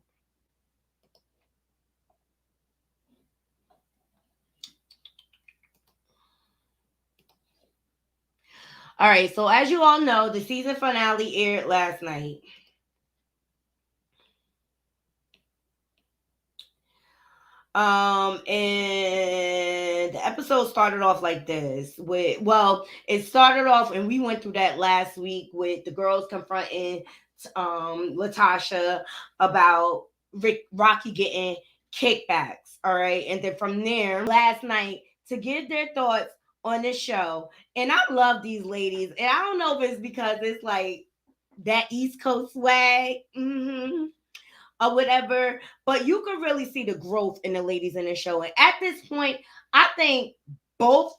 All right, so as you all know, the season finale aired last night. And the episode started off like this with, it started off, and we went through that last week with the girls confronting Latasha about Rocky getting kickbacks. All right, and then from there, last night to give their thoughts on this show. And I love these ladies, and I don't know if it's because it's like that East Coast swag. Or whatever, but you can really see the growth in the ladies in the show. And at this point, I think both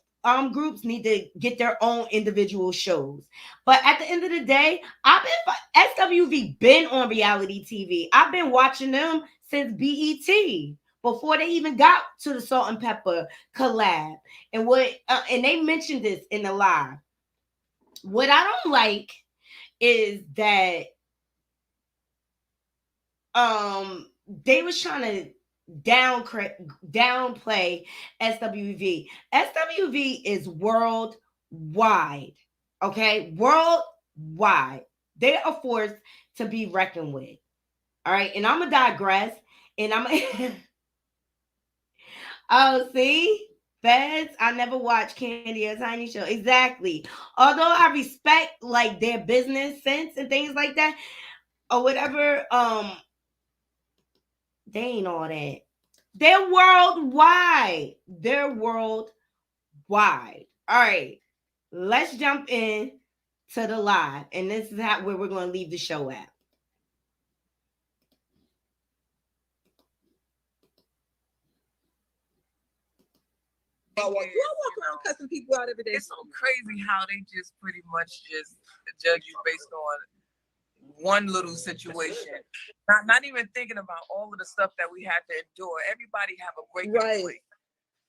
groups need to get their own individual shows. But at the end of the day, SWV been on reality TV. I've been watching them since BET, before they even got to the Salt and Pepper collab. And and they mentioned this in the live. What I don't like is that they was trying to downplay SWV. SWV is worldwide. Okay? Worldwide. They are a force to be reckoned with. All right. And I'm gonna digress. And oh, see? Feds, I never watched Candy or Tiny Show. Exactly. Although I respect like their business sense and things like that, or whatever, they ain't all that. They're worldwide. They're worldwide. All right. Let's jump in to the live. And this is where we're going to leave the show at. You all walk around cussing people out every day. It's so crazy how they just pretty much just judge you based on one little situation, not even thinking about all of the stuff that we had to endure. Everybody have a breaking point.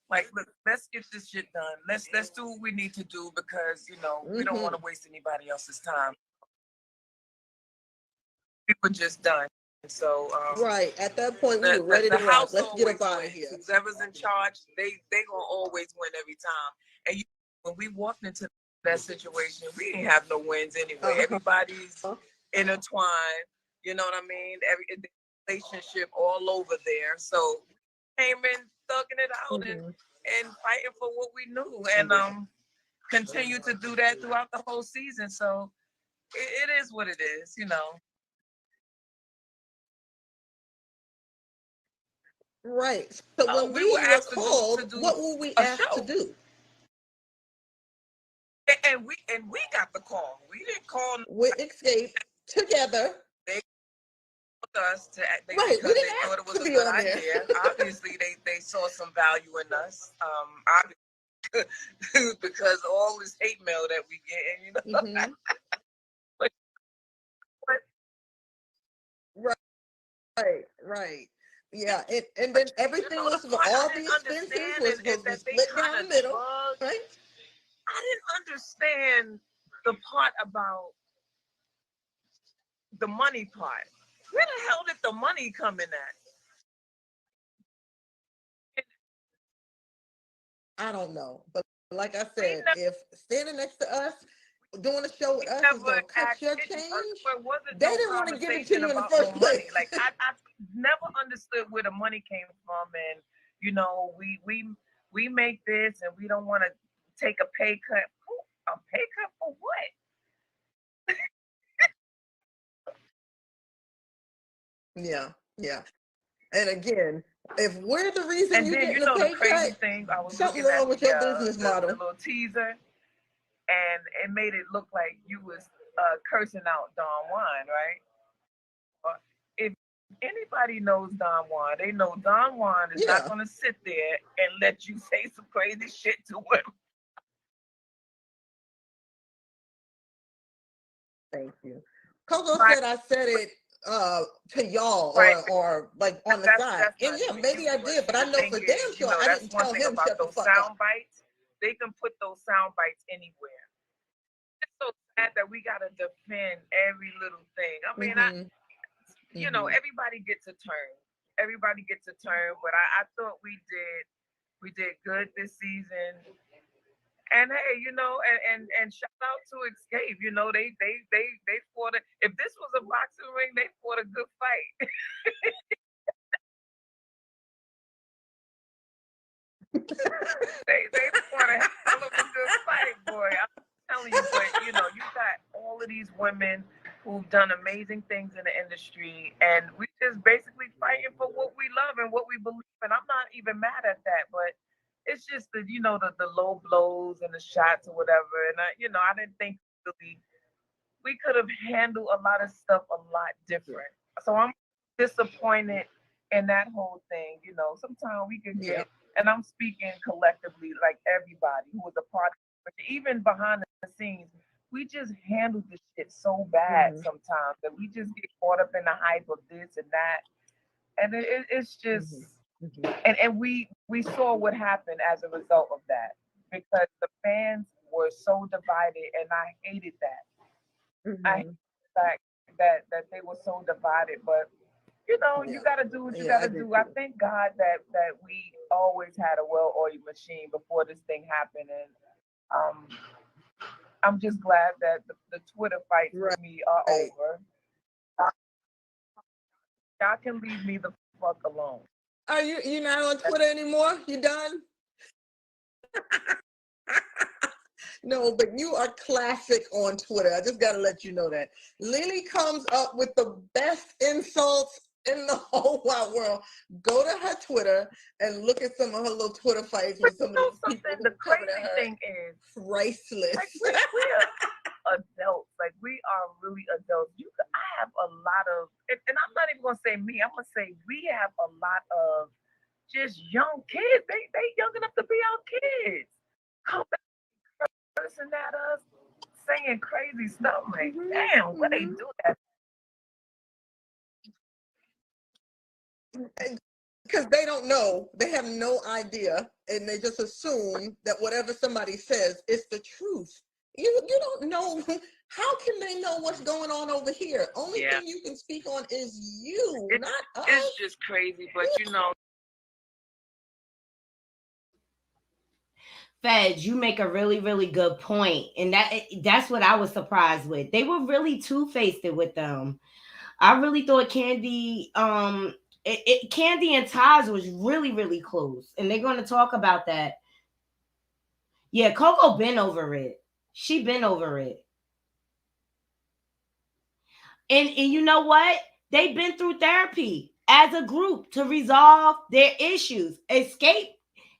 Like, look, let's get this shit done. Let's do what we need to do because we don't want to waste anybody else's time. We were just done. So right at that point, we were ready to rock. Let's get up out of here. Whoever's in charge, they gonna always win every time. And when we walked into that situation, we didn't have no wins anyway. Everybody's intertwined. You know what I mean? Every relationship all over there. So we came in thugging it out and fighting for what we knew, and continue to do that throughout the whole season. So it is what it is, Right. So when we were called, what were we asked to do? And we got the call. We didn't call. We escaped together. They called us to act. Right. We didn't thought it was to a be good on idea. there. Obviously, they saw some value in us. Because all this hate mail that we get, Right. Yeah, and then everything was all the expenses was supposed to be split down the middle, right? I didn't understand the part about the money part. Where the hell did the money come in at? I don't know, but like I said, if standing next to us doing a show with us is gonna cut your change, they didn't want to give it to you in the first place. Like I never understood where the money came from, and you know, we make this, and we don't want to take a pay cut. A pay cut for what? Yeah. And again, if we're the reason you're getting a pay cut, something wrong with your business model. The little teaser, and it made it look like you was cursing out Don Juan, right? If anybody knows Don Juan, they know Don Juan is not going to sit there and let you say some crazy shit to him. Thank you. Coco said I said it to y'all or like on the side. And yeah, maybe I did, but I know for damn sure I didn't tell him shut the fuck up. Bites, they can put those sound bites anywhere. It's so sad that we gotta defend every little thing. I mean, you know, everybody gets a turn. Everybody gets a turn, but I thought we did good this season. And hey, you know, and shout out to Escape. You know, they fought it. If this was a boxing ring, they fought a good fight. they fought a hell of a good fight, boy. I'm telling you, but you know, you got all of these women who've done amazing things in the industry, and we just basically fighting for what we love and what we believe in. I'm not even mad at that, but it's just the, you know, the low blows and the shots or whatever. And I didn't think we could have handled a lot of stuff a lot different. So I'm disappointed in that whole thing. You know, sometimes we can get, and I'm speaking collectively, like everybody who was a part of it, even behind the scenes, we just handle this shit so bad sometimes that we just get caught up in the hype of this and that. And it's just, and we saw what happened as a result of that, because the fans were so divided, and I hated that. I hated the fact that they were so divided, but you know, you got to do what you got to do. I thank God that we always had a well-oiled machine before this thing happened, and I'm just glad that the Twitter fights with me are over. Y'all can leave me the fuck alone. Are you not on Twitter anymore? You done? No, but you are classic on Twitter. I just got to let you know that. Lily comes up with the best insults in the whole wide world. Go to her Twitter and look at some of her little Twitter fights with some of these people. The crazy thing is priceless. Like we're adults. Like we are really adults. I have a lot of, and I'm not even gonna say me. I'm gonna say we have a lot of just young kids. They young enough to be our kids. Come back cursing at us, saying crazy stuff. Like, damn, what they do that? Because they don't know, they have no idea, and they just assume that whatever somebody says is the truth. You don't know. How can they know what's going on over here? Only thing you can speak on is you, not us. It's just crazy, but you know. Feds, you make a really, really good point. And that's what I was surprised with. They were really two-faced with them. I really thought Candy, Candy and Taz was really, really close. And they're going to talk about that. Yeah, Coco been over it. She been over it. And you know what? They've been through therapy as a group to resolve their issues. Escape,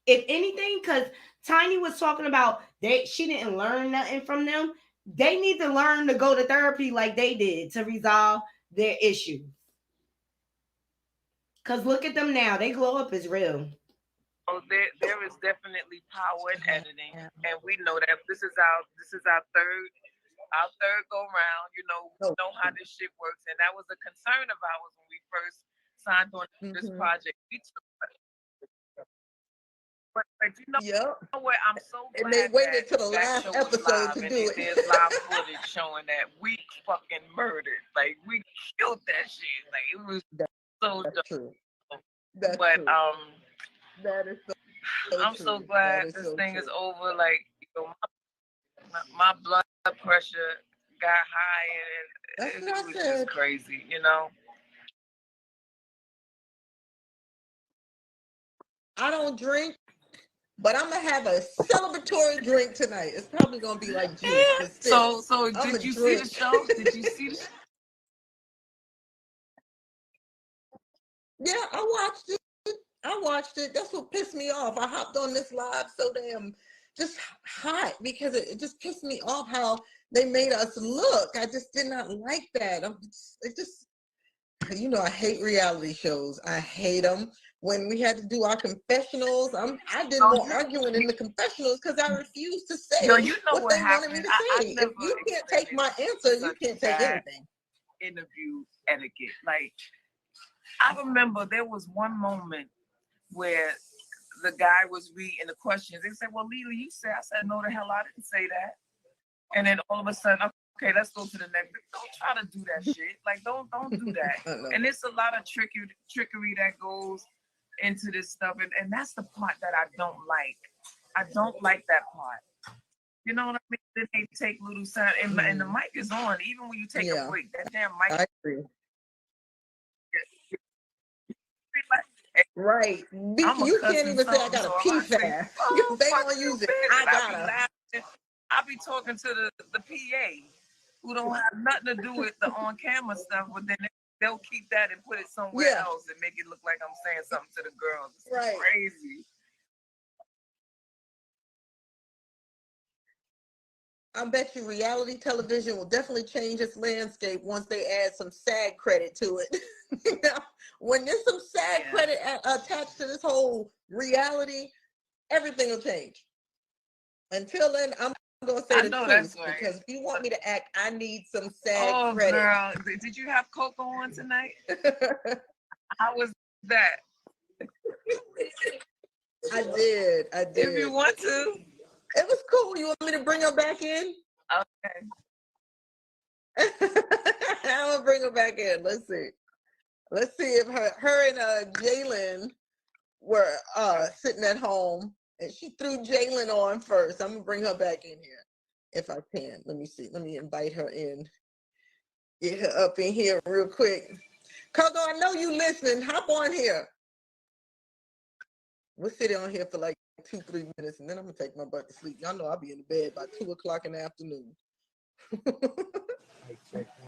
if anything, because Tiny was talking about she didn't learn nothing from them. They need to learn to go to therapy like they did to resolve their issues. Because look at them now. They glow up as real. Oh, there is definitely power in editing, and we know that this is our third our third go round. You know, we Oh. know how this shit works, and that was a concern of ours when we first signed on this project. We took, but you know, Yep. what? I'm so glad And they waited that till the that last show was episode live to and do it. there's live footage showing that we fucking murdered. Like we killed that shit. Like it was so That's dope. true. That's But true. That is so I'm true. so glad That is this so thing true. is over. Like, you know, my blood pressure got high, and That's it what I was said. just crazy, you know. I don't drink, but I'm gonna have a celebratory drink tonight. It's probably gonna be like juice, but still. So did you see the show? Did you see the show? Yeah, I watched it. That's what pissed me off. I hopped on this live so damn just hot because it just pissed me off how they made us look. I just did not like that. You know, I hate reality shows. I hate them. When we had to do our confessionals, I did more arguing in the confessionals because I refused to say Yo, you know what what they wanted me to say. If you can't take my answer, you can't take anything. Interview etiquette. Like, I remember there was one moment where the guy was reading the questions. They said, "Well, Lila, you said." I said, "No, the hell, I didn't say that." And then all of a sudden, okay, let's go to the next. Don't try to do that shit. Like, don't do that. And it's a lot of trickery that goes into this stuff, and that's the part that I don't like. I don't like that part. You know what I mean? Then they take little sound, and the mic is on, even when you take a break. That damn mic. I agree. Right. You can't even say I got a pee fast. They gonna use it. I be talking to the PA who don't have nothing to do with the on camera stuff, but then they'll keep that and put it somewhere else and make it look like I'm saying something to the girls. It's crazy. I bet you reality television will definitely change its landscape once they add some SAG credit to it. When there's some SAG credit attached to this whole reality, everything will change. Until then, I'm going to say the truth because if you want me to act, I need some SAG credit. Girl, did you have Coco on tonight? How was that? I did. If you want to. It was cool. You want me to bring her back in? Okay. I'm gonna bring her back in. Let's see if her and Jalen were sitting at home, and she threw Jalen on first. I'm gonna bring her back in here if I can. Let me see. Let me invite her in. Get her up in here real quick. Coco, I know you listening. Hop on here. We'll sit on here for like 2-3 minutes, and then I'm gonna take my butt to sleep. Y'all know I'll be in bed by 2:00 in the afternoon.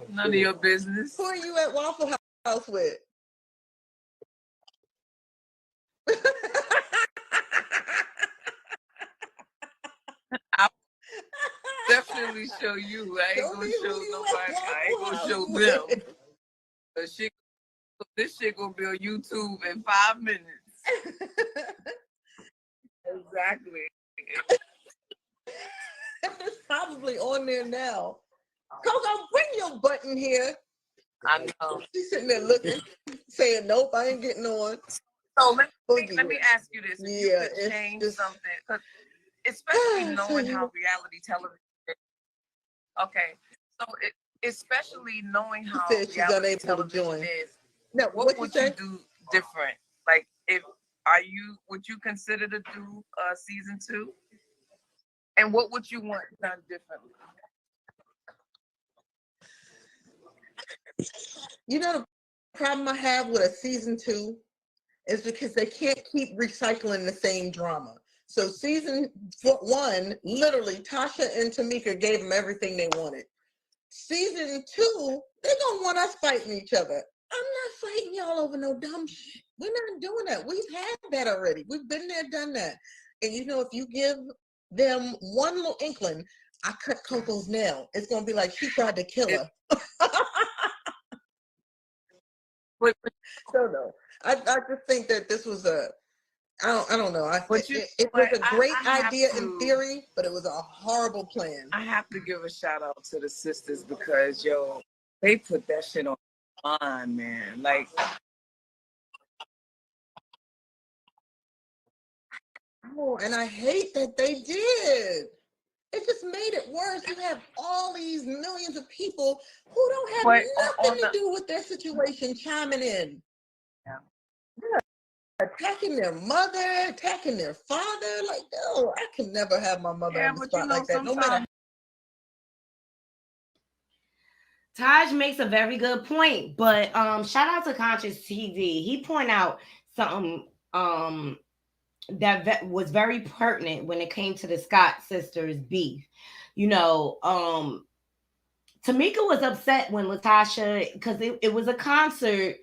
None of your business. Who are you at Waffle House with? I'll definitely show you. I ain't gonna show nobody. I ain't gonna show them. This shit gonna be on YouTube in 5 minutes. Exactly. It's probably on there now. Coco, bring your button here. I know. She's sitting there looking, saying, "Nope, I ain't getting on." So let me ask you this: if you could change something, because especially knowing how reality television is. Okay, so especially knowing how reality television is. Now, what would you do different? Like, would you consider to do season 2? And what would you want done differently? You know, the problem I have with a season 2 is because they can't keep recycling the same drama. So season 1, literally, Tasha and Tamika gave them everything they wanted. Season 2, they're gonna want us fighting each other. I'm not fighting y'all over no dumb shit. We're not doing that. We've had that already. We've been there, done that. And you know, if you give them one little inkling, I cut Coco's nail, it's gonna be like she tried to kill her. So no, I just think that this was I don't know. It was a great idea in theory, but it was a horrible plan. I have to give a shout out to the sisters because they put that shit on, man. Like, oh, and I hate that they did. It just made it worse. You have all these millions of people who don't have nothing to do with their situation chiming in. Yeah. Attacking their mother, attacking their father. Like, no, I can never have my mother on the spot like that. No matter. Taj makes a very good point, but shout out to Conscious TV. He pointed out something that was very pertinent when it came to the Scott sisters beef. You know, Tamika was upset when Latasha, because it was a concert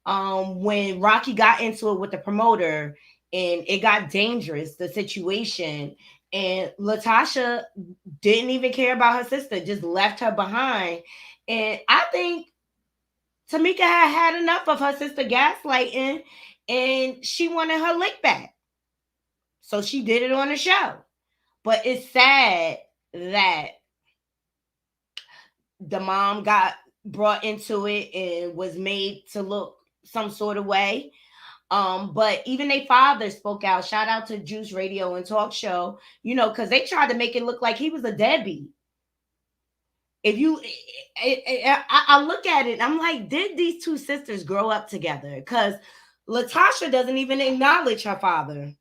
when Rocky got into it with the promoter and it got dangerous, the situation, and Latasha didn't even care about her sister, just left her behind. And I think Tamika had enough of her sister gaslighting and she wanted her lick back. So she did it on the show. But it's sad that the mom got brought into it and was made to look some sort of way. But even their father spoke out. Shout out to Juice Radio and Talk Show, you know, because they tried to make it look like he was a deadbeat. If you, I look at it, I'm like, did these two sisters grow up together? Because Latasha doesn't even acknowledge her father.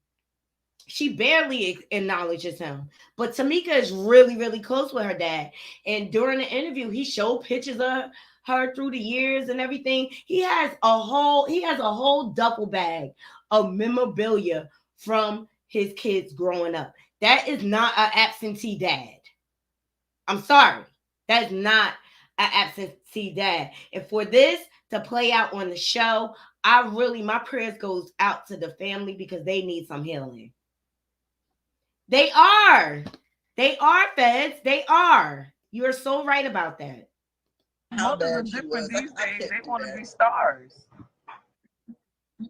She barely acknowledges him. But Tamika is really, really close with her dad. And during the interview, he showed pictures of her through the years and everything. He has a whole duffel bag of memorabilia from his kids growing up. That is not an absentee dad. I'm sorry. That is not an absentee dad. And for this to play out on the show, my prayers goes out to the family because they need some healing. They are feds. They are. You're so right about that. Mothers are different these days. They want to be stars.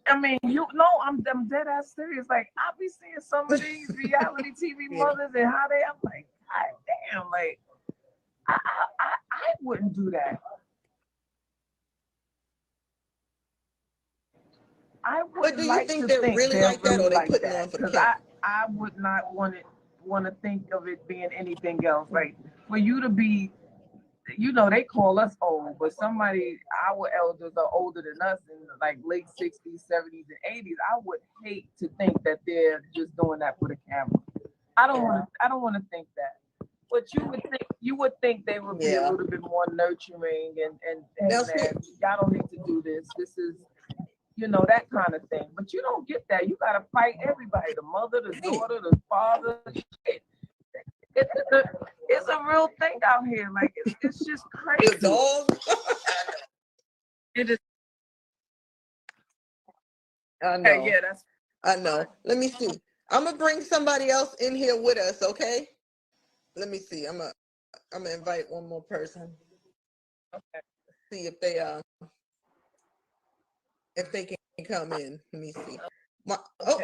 I mean, I'm dead ass serious. Like, I be seeing some of these reality TV mothers and how I'm like, God damn, like, I wouldn't do that. I would. But do you think they're really like that, or they putting on for the camera? I would not want to think of it being anything else. Like, for you to be, they call us old, but our elders are older than us in like late 60s, 70s, and 80s. I would hate to think that they're just doing that for the camera. I don't want to think that. But you would think they would be a little bit more nurturing and hey, man, y'all don't need to do this. This is, that kind of thing. But you don't get that. You gotta fight everybody, the mother, the daughter, the father. It's a real thing out here. Like, it's just crazy. The dog. It is. I know. Yeah, I know. Let me see. I'm gonna bring somebody else in here with us, okay? Let me see. I'm gonna invite one more person. Okay. See if they can come in. Let me see.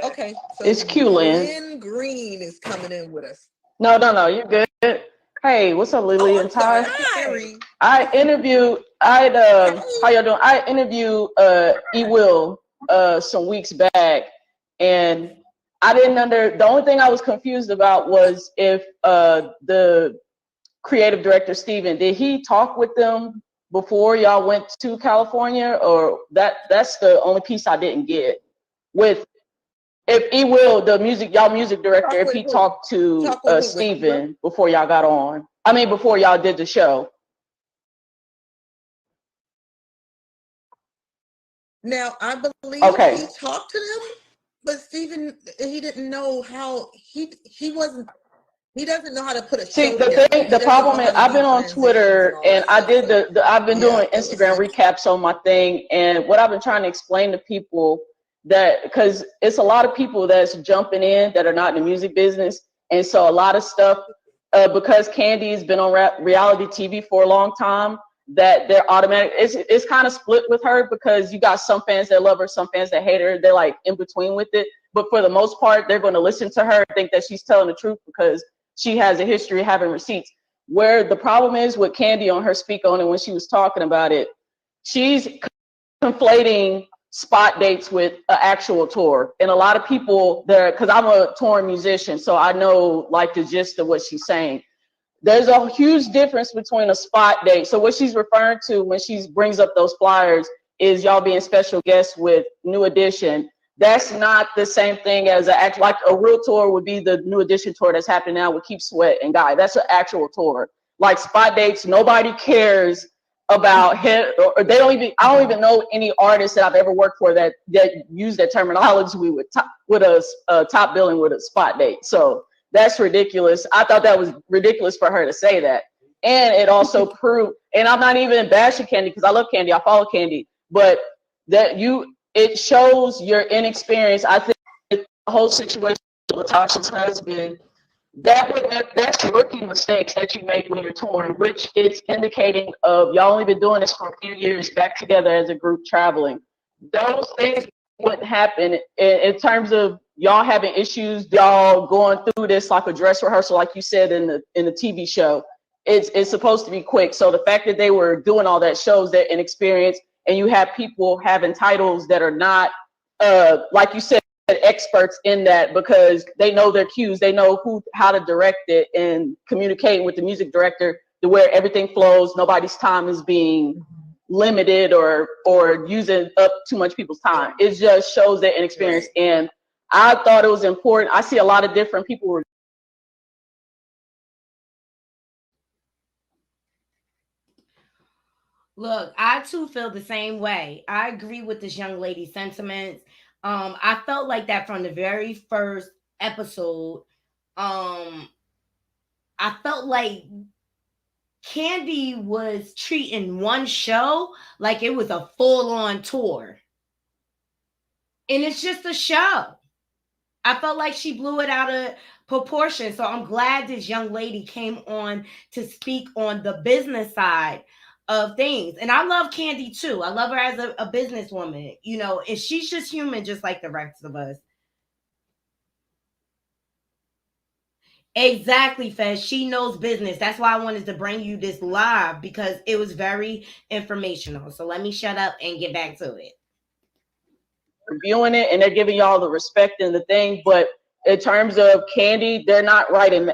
Okay. So it's Q-Lynn. Lynn Green is coming in with us. No, you're good. Hey, what's up, Lily and Ty? Hi. How y'all doing? I interviewed E. Will some weeks back, and I didn't the only thing I was confused about was if the creative director, Steven, did he talk with them before y'all went to California, or that's the only piece I didn't get with if E. Will, y'all music director, if he talked to Steven before y'all got on. I mean, before y'all did the show. Now, I believe he talked to them, but Steven, he didn't know how he doesn't know how to put a show together. The problem is I've been on Twitter and I've been doing Instagram recaps on my thing, and what I've been trying to explain to people that, because it's a lot of people that's jumping in that are not in the music business, and so a lot of stuff because Candy has been on reality TV for a long time, that they're automatic. It's kind of split with her because you got some fans that love her, some fans that hate her. They're like in between with it. but for the most part, they're going to listen to her and think that she's telling the truth because she has a history of having receipts. Where the problem is with Kandi on her Speak On It when she was talking about it, she's conflating spot dates with an actual tour. And a lot of people there, because I'm a touring musician, so I know like the gist of what she's saying. There's a huge difference between a spot date. So what she's referring to when she brings up those flyers is y'all being special guests with New Edition. That's not the same thing as like a real tour would be the New Edition tour that's happening now with Keep Sweat and Guy. That's an actual tour. Like spot dates, nobody cares about him, or they don't even. I don't even know any artists that I've ever worked for that use that terminology with a top billing with a spot date. So that's ridiculous. I thought that was ridiculous for her to say that, and it also proved. And I'm not even bashing Kandi because I love Kandi. I follow Kandi, but it shows your inexperience. I think the whole situation with Tasha's husband. That's rookie mistakes that you make when you're touring, which is indicating of y'all only been doing this for a few years back together as a group traveling. Those things wouldn't happen in terms of y'all having issues, y'all going through this like a dress rehearsal, like you said in the TV show. It's supposed to be quick. So the fact that they were doing all that shows that inexperience, and you have people having titles that are not like you said, experts in that because they know their cues, they know how to direct it and communicate with the music director to where everything flows, nobody's time is being limited or using up too much people's time. It just shows that inexperience. And I thought it was important. I see a lot of different people. Look, I too feel the same way. I agree with this young lady's sentiments. I felt like that from the very first episode. I felt like Kandi was treating one show like it was a full-on tour. And it's just a show. I felt like she blew it out of proportion. So I'm glad this young lady came on to speak on the business side of things. And I love Kandi too. I love her as a businesswoman, you know, and she's just human, just like the rest of us. Exactly, Fez. She knows business. That's why I wanted to bring you this live because it was very informational. So let me shut up and get back to it. Reviewing it and they're giving y'all the respect and the thing, but in terms of Kandi, they're not writing.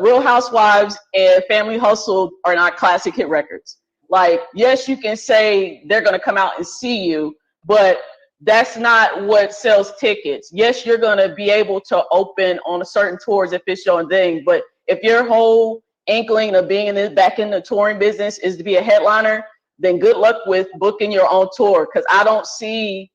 Real Housewives and Family Hustle are not classic hit records. Like, yes, you can say they're going to come out and see you, but that's not what sells tickets. Yes, you're going to be able to open on a certain tours if it's your thing, but if your whole inkling of being back in the touring business is to be a headliner, then good luck with booking your own tour. Because I don't see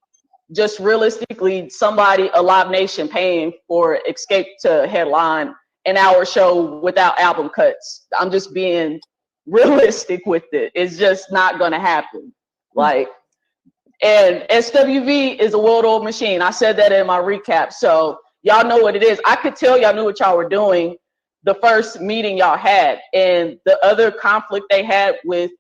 just realistically somebody, a Live Nation, paying for Escape to headline an hour show without album cuts. I'm just being realistic with it. It's just not going to happen. Like, and SWV is a world-old machine. I said that in my recap. So y'all know what it is. I could tell y'all knew what y'all were doing the first meeting y'all had. And the other conflict they had with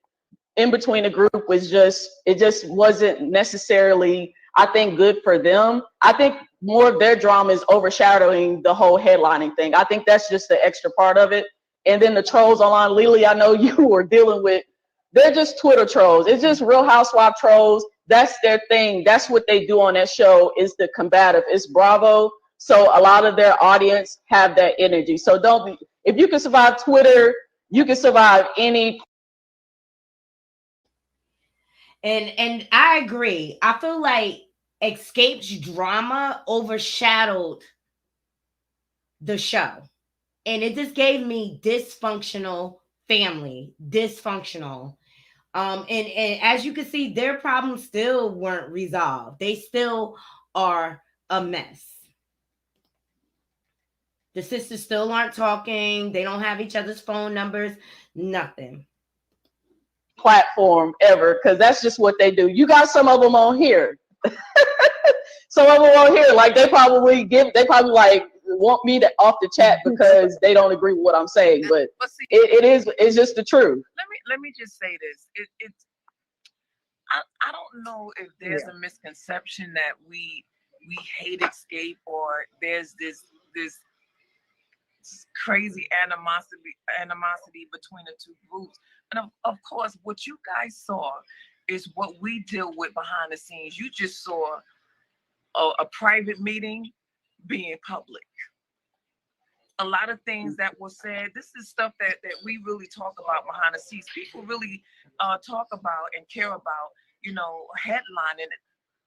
in between the group was just, it just wasn't necessarily, I think, good for them. I think more of their drama is overshadowing the whole headlining thing. I think that's just the extra part of it. And then the trolls online, Lily, I know you were dealing with, they're just Twitter trolls. It's just Real Housewife trolls. That's their thing. That's what they do on that show, is the combative. It's Bravo. So a lot of their audience have that energy. So don't be, if you can survive Twitter, you can survive any. And I agree. I feel like Escape's drama overshadowed the show. And it just gave me dysfunctional family. Dysfunctional. And as you can see, their problems still weren't resolved. They still are a mess. The sisters still aren't talking. They don't have each other's phone numbers. Nothing. Platform ever, because that's just what they do. You got some of them on here. Some of them on here, like they probably like want me to off the chat because they don't agree with what I'm saying. But see, it's just the truth. Let me just say this. I don't know if there's a misconception that we we hate Escape, or there's this crazy animosity between the two groups. And of course, what you guys saw is what we deal with behind the scenes. You just saw a private meeting being public. A lot of things that were said, this is stuff that we really talk about behind the scenes. People really talk about and care about, headlining it.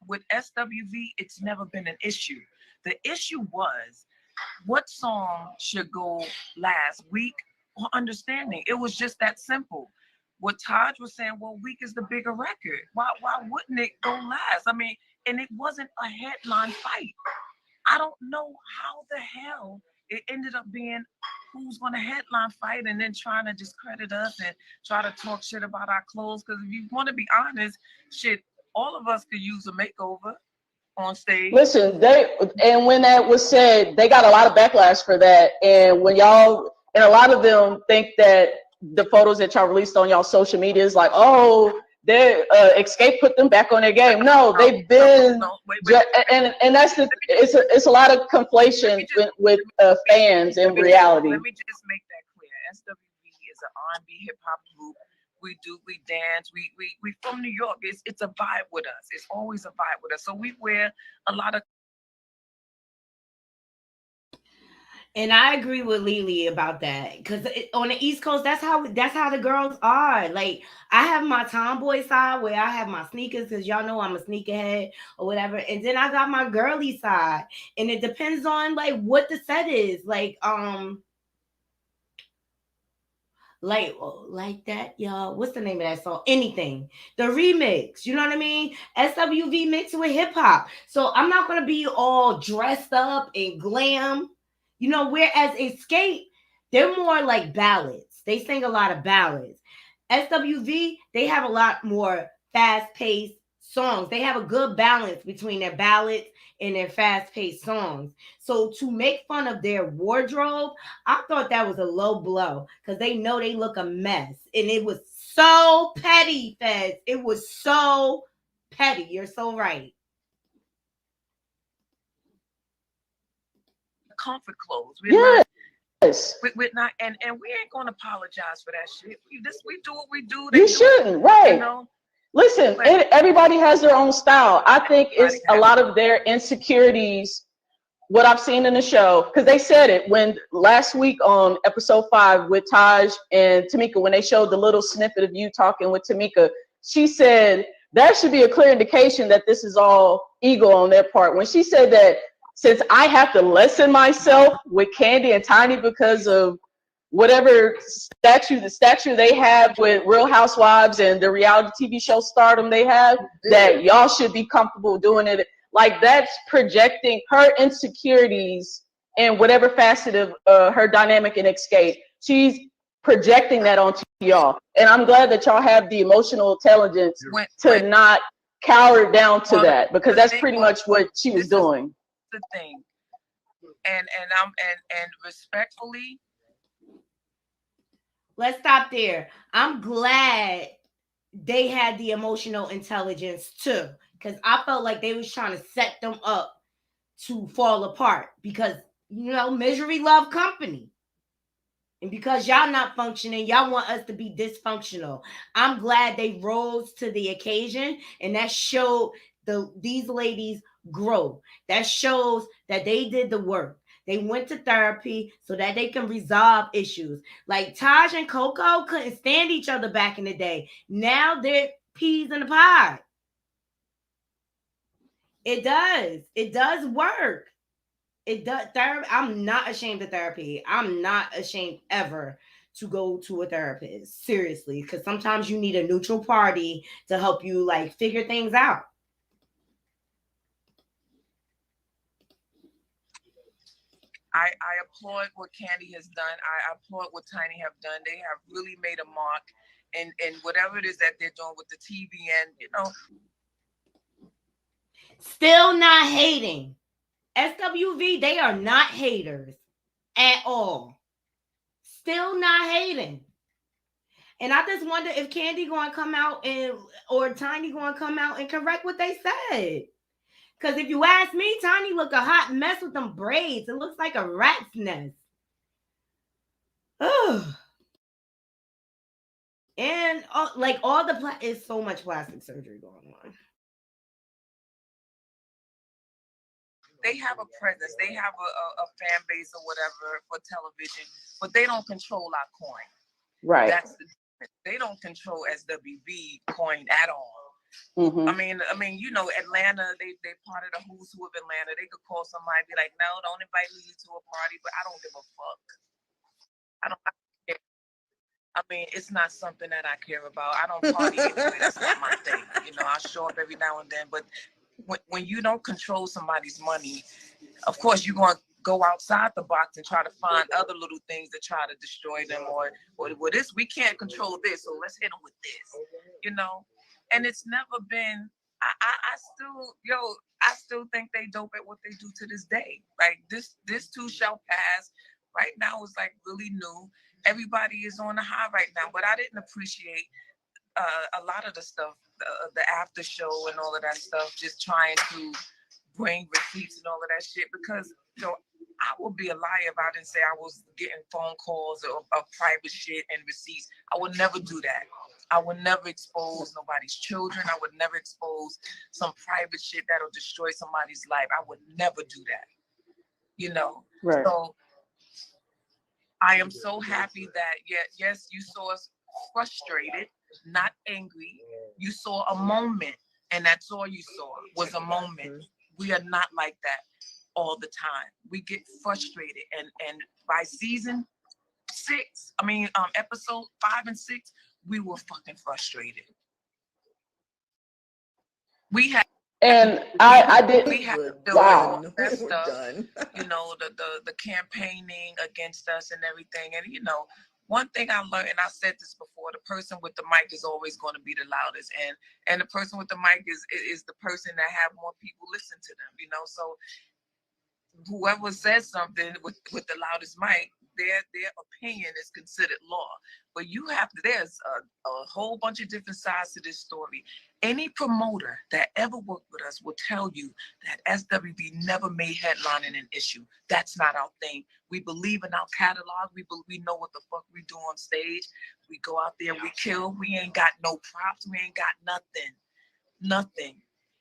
With SWV, it's never been an issue. The issue was what song should go last, Week or Understanding. It was just that simple. What Taj was saying, well, Week is the bigger record. Why wouldn't it go last? I mean, and it wasn't a headline fight. I don't know how the hell it ended up being who's going to headline fight, and then trying to discredit us and try to talk shit about our clothes. Because if you want to be honest, shit, all of us could use a makeover on stage. Listen, when that was said, they got a lot of backlash for that. And when y'all, and a lot of them think that the photos that y'all released on y'all social media is like, oh, they Escape put them back on their game. No, they've been, and that's it's a lot of conflation with fans and reality. Let me just make that clear. SWV is an R&B hip hop group. We dance, we from New York. It's a vibe with us. It's always a vibe with us. So we wear a lot of. And I agree with Lily about that, because on the East Coast, that's how the girls are. Like, I have my tomboy side where I have my sneakers, because y'all know I'm a sneakerhead or whatever, and then I got my girly side, and it depends on like what the set is. Like that, y'all. What's the name of that song? Anything. The remix. You know what I mean? SWV mixed with hip hop. So I'm not gonna be all dressed up and glam. Whereas Escape, they're more like ballads. They sing a lot of ballads. SWV, they have a lot more fast-paced songs. They have a good balance between their ballads and their fast-paced songs. So to make fun of their wardrobe, I thought that was a low blow, because they know they look a mess. And it was so petty, Fez. It was so petty. You're so right. Comfort clothes. Yes. We're not, and we ain't gonna apologize for that shit. We do what we do. You shouldn't, right? Listen, everybody has their own style. I think it's a lot of their insecurities. What I've seen in the show, because they said it when last week on episode 5 with Taj and Tamika, when they showed the little snippet of you talking with Tamika, she said that should be a clear indication that this is all ego on their part. When she said that, since I have to lessen myself with Candy and Tiny because of whatever the statue they have with Real Housewives and the reality TV show stardom they have, that y'all should be comfortable doing it. Like, that's projecting her insecurities in whatever facet of her dynamic and Escape. She's projecting that onto y'all. And I'm glad that y'all have the emotional intelligence to not cower down to that, because that's pretty much what she was doing. The thing, and respectfully, let's stop there. I'm glad they had the emotional intelligence too, because I felt like they was trying to set them up to fall apart, because misery love company, and because y'all not functioning, y'all want us to be dysfunctional. I'm glad they rose to the occasion, and that showed these ladies grow. That shows that they did the work. They went to therapy so that they can resolve issues. Like Taj and Coco couldn't stand each other back in the day. Now they're peas in the pod. It does work. It does. Therapy. I'm not ashamed of therapy. I'm not ashamed ever to go to a therapist. Seriously, because sometimes you need a neutral party to help you figure things out. I applaud what Candy has done. I applaud what Tiny have done. They have really made a mark in whatever it is that they're doing with the TV, and still not hating. SWV, they are not haters at all. Still not hating. And I just wonder if Candy going to come out or Tiny going to come out and correct what they said. Because if you ask me, Tiny look a hot mess with them braids. It looks like a rat's nest. Ugh. And like all the is so much plastic surgery going on. They have a presence, they have a fan base or whatever for television, but they don't control our coin. Right. That's the difference. They don't control SWB coin at all. Mm-hmm. I mean, you know, Atlanta, they part of the who's who of Atlanta. They could call somebody and be like, no, don't invite me to a party, but I don't give a fuck. I don't care. I mean, it's not something that I care about. I don't party anyway. That's not my thing. You know, I show up every now and then, but when you don't control somebody's money, of course you're going to go outside the box and try to find other little things to try to destroy them, or this, we can't control this, so let's hit them with this, you know. And it's never been, I still think they dope at what they do to this day. Like this too shall pass. Right now is like really new. Everybody is on the high right now, but I didn't appreciate a lot of the stuff, the after show and all of that stuff, just trying to bring receipts and all of that shit, because you know, I would be a liar if I didn't say I was getting phone calls of private shit and receipts. I would never do that. I would never expose nobody's children. I would never expose some private shit that'll destroy somebody's life. I would never do that. You know? Right. So I am so happy that yes, you saw us frustrated, not angry. You saw a moment, and that's all you saw was a moment. We are not like that all the time. We get frustrated, and by season 6, episode 5 and 6, we were fucking frustrated. We had, and I did. we had to do wow. that stuff, you know, the campaigning against us and everything. And you know, one thing I learned, and I said this before, the person with the mic is always going to be the loudest, and the person with the mic is the person that have more people listen to them, you know. So whoever says something with the loudest mic, their opinion is considered law. But there's a whole bunch of different sides to this story. Any promoter that ever worked with us will tell you that SWB never made headline in an issue. That's not our thing. We believe in our catalog. We know what the fuck we do on stage. We go out there, we kill. We ain't got no props. We ain't got nothing.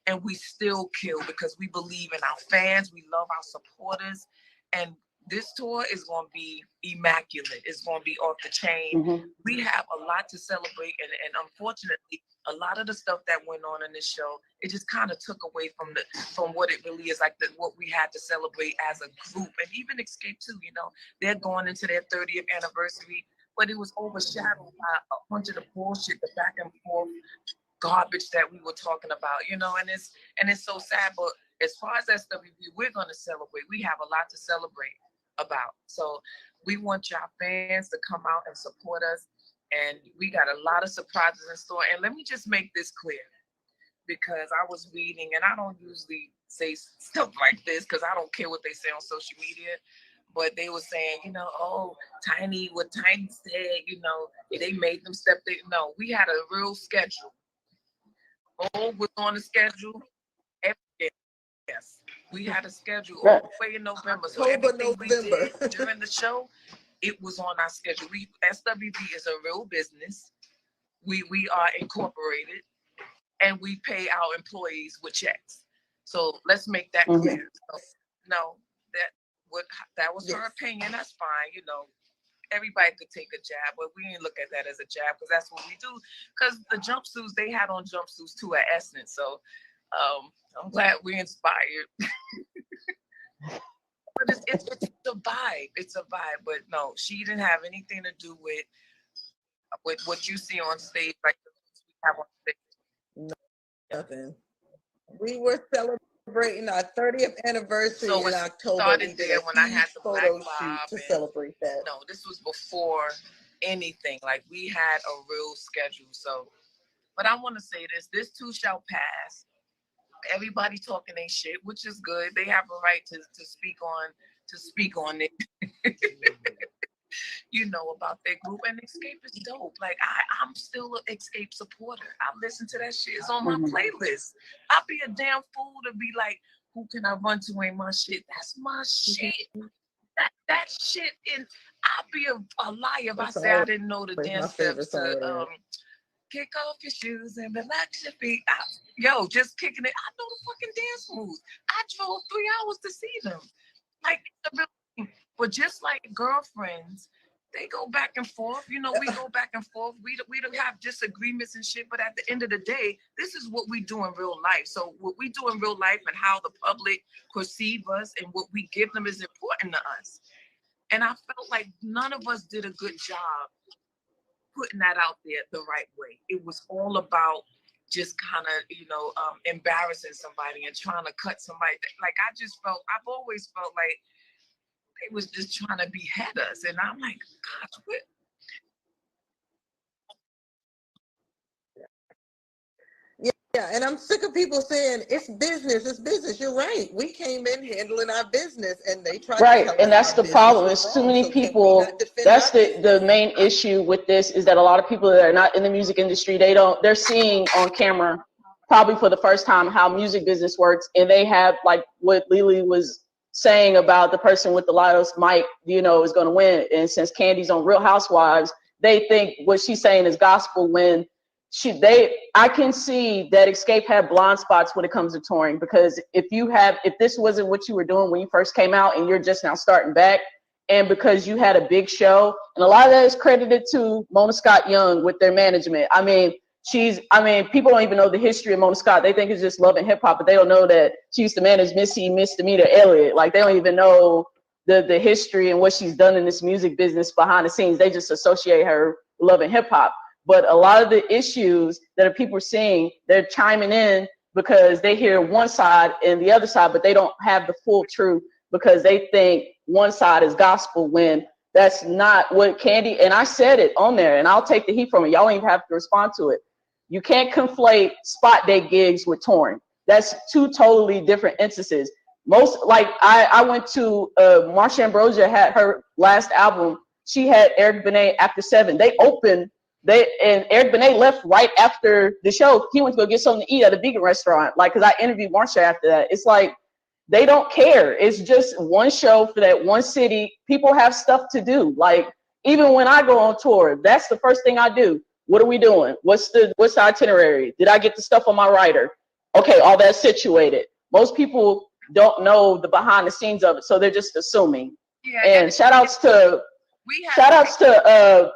And we still kill because we believe in our fans. We love our supporters. And this tour is going to be immaculate. It's going to be off the chain. Mm-hmm. We have a lot to celebrate. And unfortunately, a lot of the stuff that went on in this show, it just kind of took away from what it really is, like what we had to celebrate as a group. And even Escape too, you know, they're going into their 30th anniversary, but it was overshadowed by a bunch of the bullshit, the back and forth garbage that we were talking about, you know, and it's so sad. But as far as SWB, we're going to celebrate. We have a lot to celebrate about. So we want y'all fans to come out and support us. And we got a lot of surprises in store. And let me just make this clear, because I was reading, and I don't usually say stuff like this because I don't care what they say on social media. But they were saying, you know, what Tiny said, you know, they made them step there. No, we had a real schedule. Vogue was on the schedule. Yes, we had a schedule all the way in November. So everything we did during the show, it was on our schedule. SWB is a real business. We are incorporated, and we pay our employees with checks. So let's make that clear. So, no, that was her opinion. That's fine. You know, everybody could take a jab, but we didn't look at that as a jab because that's what we do. Because the jumpsuits, they had on jumpsuits too at Essence. So I'm glad we're inspired. But it's a vibe. It's a vibe. But no, she didn't have anything to do with what you see on stage, like we have on stage. Nothing. We were celebrating our 30th anniversary in October. Started there when I had the photo Black shoot Live to celebrate that. No, this was before anything. Like, we had a real schedule. So, but I want to say this too shall pass. Everybody talking their shit, which is good. They have a right to speak on it. you know, about that group. And Escape is dope. Like I'm still an Escape supporter. I listen to that shit. It's on my playlist. I'd be a damn fool to be like, who can I run to ain't my shit? That's my shit. That shit. And I'd be a liar if I say I didn't know the dance steps to kick off your shoes and relax your feet. Yo, just kicking it. I know the fucking dance moves. I drove 3 hours to see them. Like, but just like girlfriends, they go back and forth. You know, we go back and forth. We don't have disagreements and shit. But at the end of the day, this is what we do in real life. So what we do in real life and how the public perceive us and what we give them is important to us. And I felt like none of us did a good job putting that out there the right way. It was all about just kind of, you know, embarrassing somebody and trying to cut somebody. Like, I've always felt like they was just trying to behead us. And I'm like, gosh, what? Yeah, and I'm sick of people saying it's business. It's business. You're right. We came in handling our business, and they tried to tell us And that's our the problem. business It's was too wrong. many So can we people. not defend That's our the business? main issue with this, is that a lot of people that are not in the music industry, they're seeing on camera probably for the first time how music business works, and they have, like what Lily was saying about the person with the loudest mic, you know, is going to win. And since Candy's on Real Housewives, they think what she's saying is gospel when I can see that Escape had blind spots when it comes to touring, because if this wasn't what you were doing when you first came out and you're just now starting back, and because you had a big show, and a lot of that is credited to Mona Scott Young with their management. I mean, people don't even know the history of Mona Scott. They think it's just Love and Hip Hop, but they don't know that she used to manage Missy Misdemeanor Elliott. Like, they don't even know the history and what she's done in this music business behind the scenes. They just associate her with Love and Hip Hop. But a lot of the issues that people are seeing, they're chiming in because they hear one side and the other side, but they don't have the full truth because they think one side is gospel when that's not what Candy, and I said it on there, and I'll take the heat from it. Y'all don't even have to respond to it. You can't conflate spot date gigs with touring. That's two totally different instances. I went to Marsha Ambrosia had her last album. She had Eric Benet After 7. They opened. And Eric Benet left right after the show. He went to go get something to eat at a vegan restaurant. Like, because I interviewed Marsha after that. It's like, they don't care. It's just one show for that one city. People have stuff to do. Like, even when I go on tour, that's the first thing I do. What are we doing? What's the itinerary? Did I get the stuff on my rider? Okay, all that's situated. Most people don't know the behind the scenes of it, so they're just assuming. Yeah, and shout outs to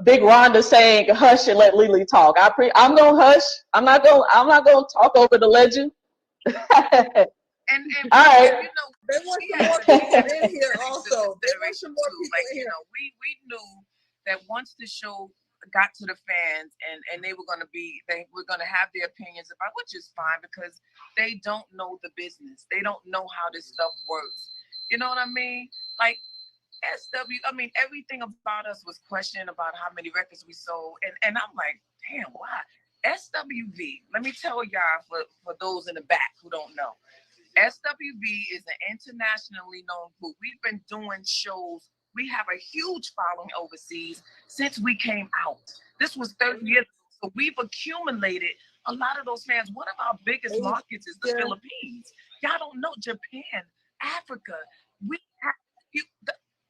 Big Rhonda saying hush and let Lily talk. I'm gonna hush. I'm not gonna talk over the legend. And all right. You know, they want some more people in here also. They want some more people like, in here. You know, we knew that once the show got to the fans and they were going to have their opinions about, which is fine because they don't know the business. They don't know how this stuff works. You know what I mean? Like, everything about us was questioned about how many records we sold. And I'm like, damn, why? SWV, let me tell y'all for those in the back who don't know. SWV is an internationally known group. We've been doing shows. We have a huge following overseas since we came out. This was 30 years ago. So we've accumulated a lot of those fans. One of our biggest markets is the Philippines. Y'all don't know Japan, Africa. We have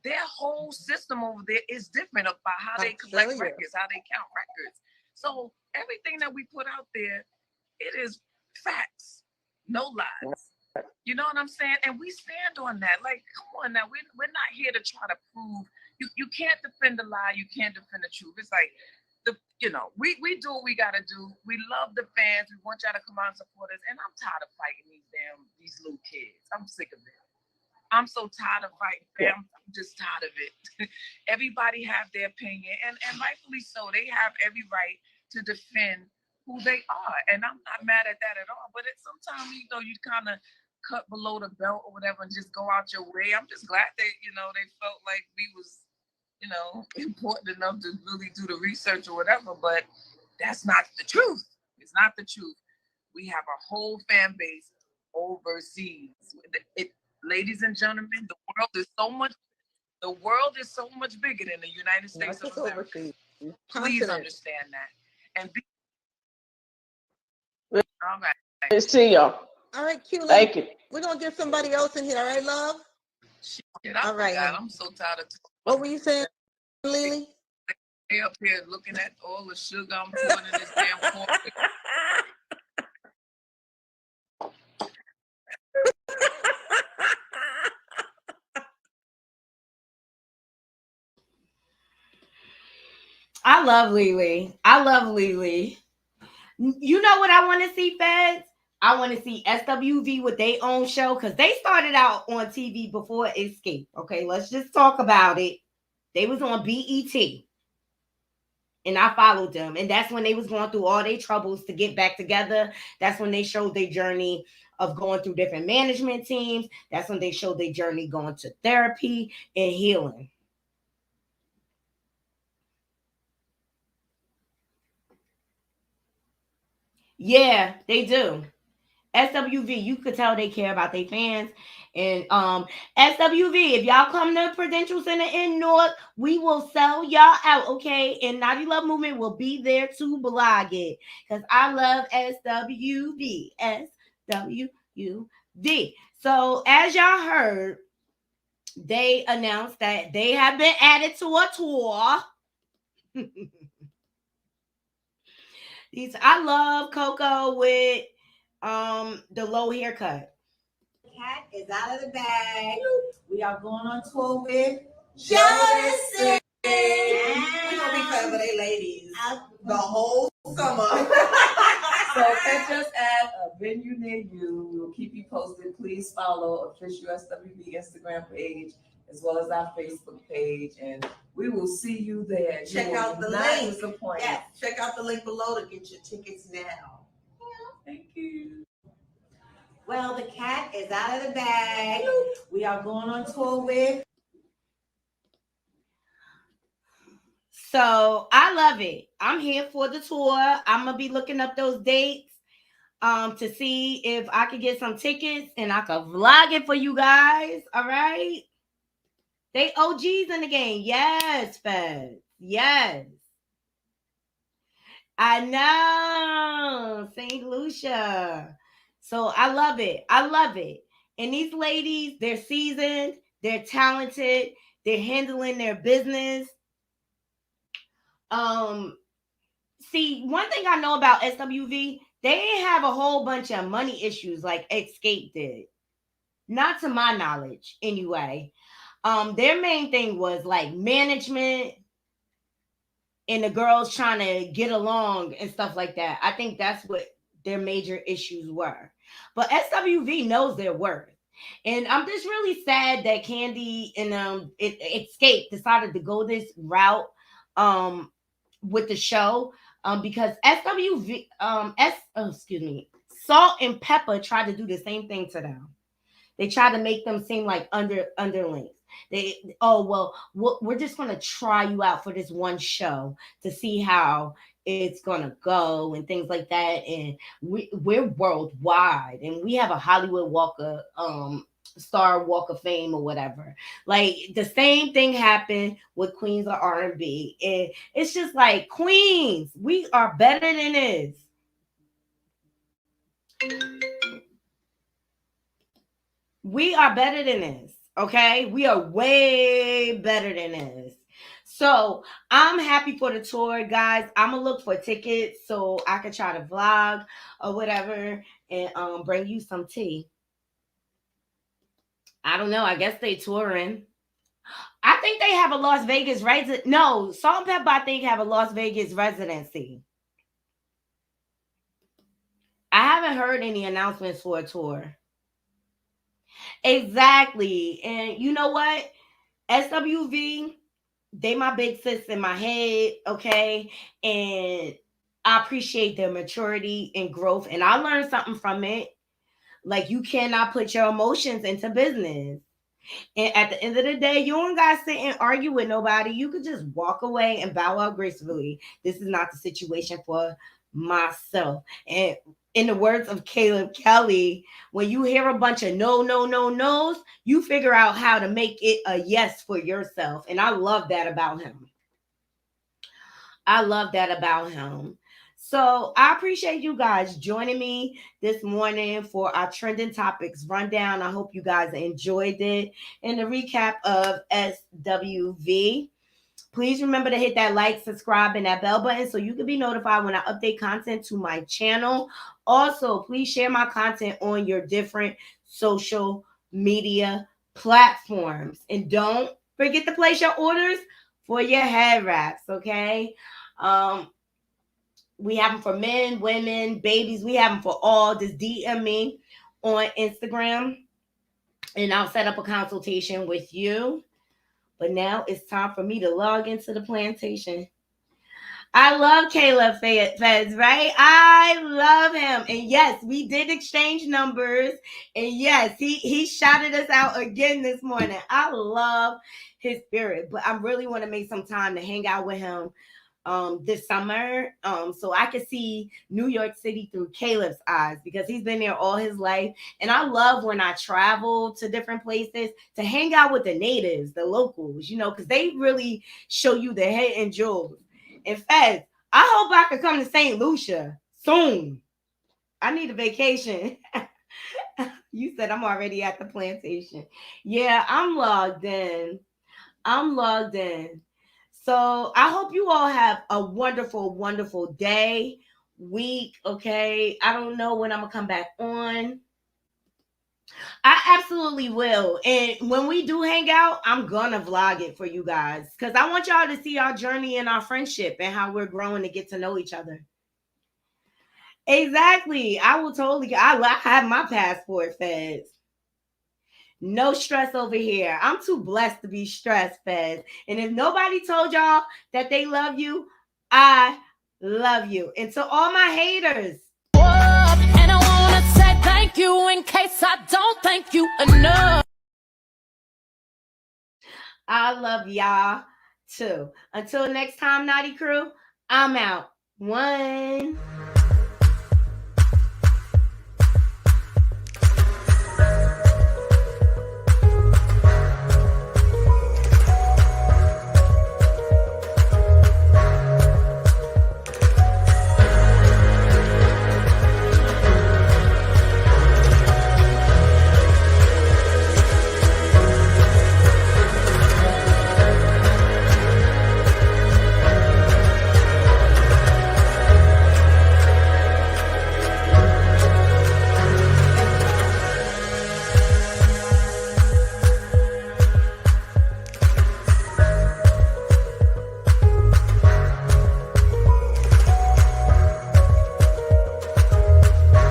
their whole system over there is different about how they collect records, how they count records. So everything that we put out there, it is facts, no lies. You know what I'm saying? And we stand on that. Like, come on now, we're not here to try to prove. You can't defend the lie. You can't defend the truth. It's like, we do what we got to do. We love the fans. We want y'all to come out and support us. And I'm tired of fighting these little kids. I'm sick of it. I'm so tired of fighting, fam. I'm just tired of it. Everybody have their opinion, and rightfully so. They have every right to defend who they are, and I'm not mad at that at all. But sometimes, you kind of cut below the belt or whatever and just go out your way. I'm just glad that, they felt like we was, important enough to really do the research or whatever, but that's not the truth. It's not the truth. We have a whole fan base overseas. Ladies and gentlemen, the world is so much. The world is so much bigger than the United States of America. Overseas. Please Continent. understand that. And be all right. Good to see y'all. All right, Q. Thank you. We're gonna get somebody else in here. All right, love. Shit, I All right, forgot. honey. I'm so tired of. What were you saying, Lily? They up here looking at all the sugar I'm putting in this damn corn. I love Lily. I love Lily. You know what I want to see, Feds? I want to see SWV with their own show because they started out on TV before Escape. Okay, let's just talk about it. They was on BET. And I followed them. And that's when they was going through all their troubles to get back together. That's when they showed their journey of going through different management teams. That's when they showed their journey going to therapy and healing. Yeah, they do. SWV, you could tell they care about their fans. And SWV, if y'all come to Prudential Center in North, we will sell y'all out, okay? And Naughty Love Movement will be there to blog it. Because I love SWV. SWV. So as y'all heard, they announced that they have been added to a tour. I love Coco with the low haircut. Cat is out of the bag. We are going on tour with Jealousy. We're gonna be playing with they ladies the whole summer. So catch us at a venue near you. We will keep you posted. Please follow official SWB Instagram page as well as our Facebook page, and we will see you there. Check out the link. Yes, check out the link below to get your tickets now. Thank you. Well, the cat is out of the bag. We are going on tour with. So I love it. I'm here for the tour. I'm gonna be looking up those dates to see if I could get some tickets and I could vlog it for you guys. All right. They OGs in the game. Yes, Feds. Yes. I know. St. Lucia. So I love it. I love it. And these ladies, they're seasoned, they're talented, they're handling their business. See, one thing I know about SWV, they didn't have a whole bunch of money issues like Escape did. Not to my knowledge, anyway. Their main thing was like management and the girls trying to get along and stuff like that. I think that's what their major issues were. But SWV knows their worth. And I'm just really sad that Candy and Escape decided to go this route with the show because SWV Salt and Pepper tried to do the same thing to them. They tried to make them seem like underlings. We're just going to try you out for this one show to see how it's going to go and things like that. And we're worldwide and we have a Hollywood Star Walk of Fame or whatever. Like the same thing happened with Queens of R&B. And it's just like, Queens, we are better than this. We are better than this. Okay, we are way better than this. So I'm happy for the tour, guys. I'm gonna look for tickets so I can try to vlog or whatever and bring you some tea. I don't know. I guess they touring. I think they have a Las Vegas residency. No, Salt and Pepper, I think, have a Las Vegas residency. I haven't heard any announcements for a tour. Exactly. And you know what? SWV, they my big sis in my head, okay? And I appreciate their maturity and growth. And I learned something from it. Like, you cannot put your emotions into business. And at the end of the day, you don't got to sit and argue with nobody. You could just walk away and bow out gracefully. This is not the situation for myself. And in the words of Caleb Kelly, when you hear a bunch of no, no, no, no's, you figure out how to make it a yes for yourself. And I love that about him. I love that about him. So I appreciate you guys joining me this morning for our trending topics rundown. I hope you guys enjoyed it. And the recap of SWV. Please remember to hit that like, subscribe, and that bell button so you can be notified when I update content to my channel. Also, please share my content on your different social media platforms. And don't forget to place your orders for your head wraps, okay? We have them for men, women, babies. We have them for all. Just DM me on Instagram, and I'll set up a consultation with you. But now it's time for me to log into the plantation. I love Caleb Fez, right? I love him. And yes, we did exchange numbers. And yes, he shouted us out again this morning. I love his spirit. But I really want to make some time to hang out with him this summer, so I could see New York City through Caleb's eyes, because he's been there all his life. And I love when I travel to different places to hang out with the natives, the locals, because they really show you the hidden jewels. In fact, I hope I can come to St. Lucia soon. I need a vacation. You said I'm already at the plantation. Yeah, I'm logged in. So I hope you all have a wonderful, wonderful day, week, okay? I don't know when I'm going to come back on. I absolutely will. And when we do hang out, I'm going to vlog it for you guys, because I want y'all to see our journey and our friendship and how we're growing to get to know each other. Exactly. I will totally. I have my passport, Feds. No stress over here. I'm too blessed to be stress fed. And if nobody told y'all that they love you, I love you. And to all my haters, and I want to say thank you in case I don't thank you enough. I love y'all too. Until next time, Naughty Crew, I'm out. 1.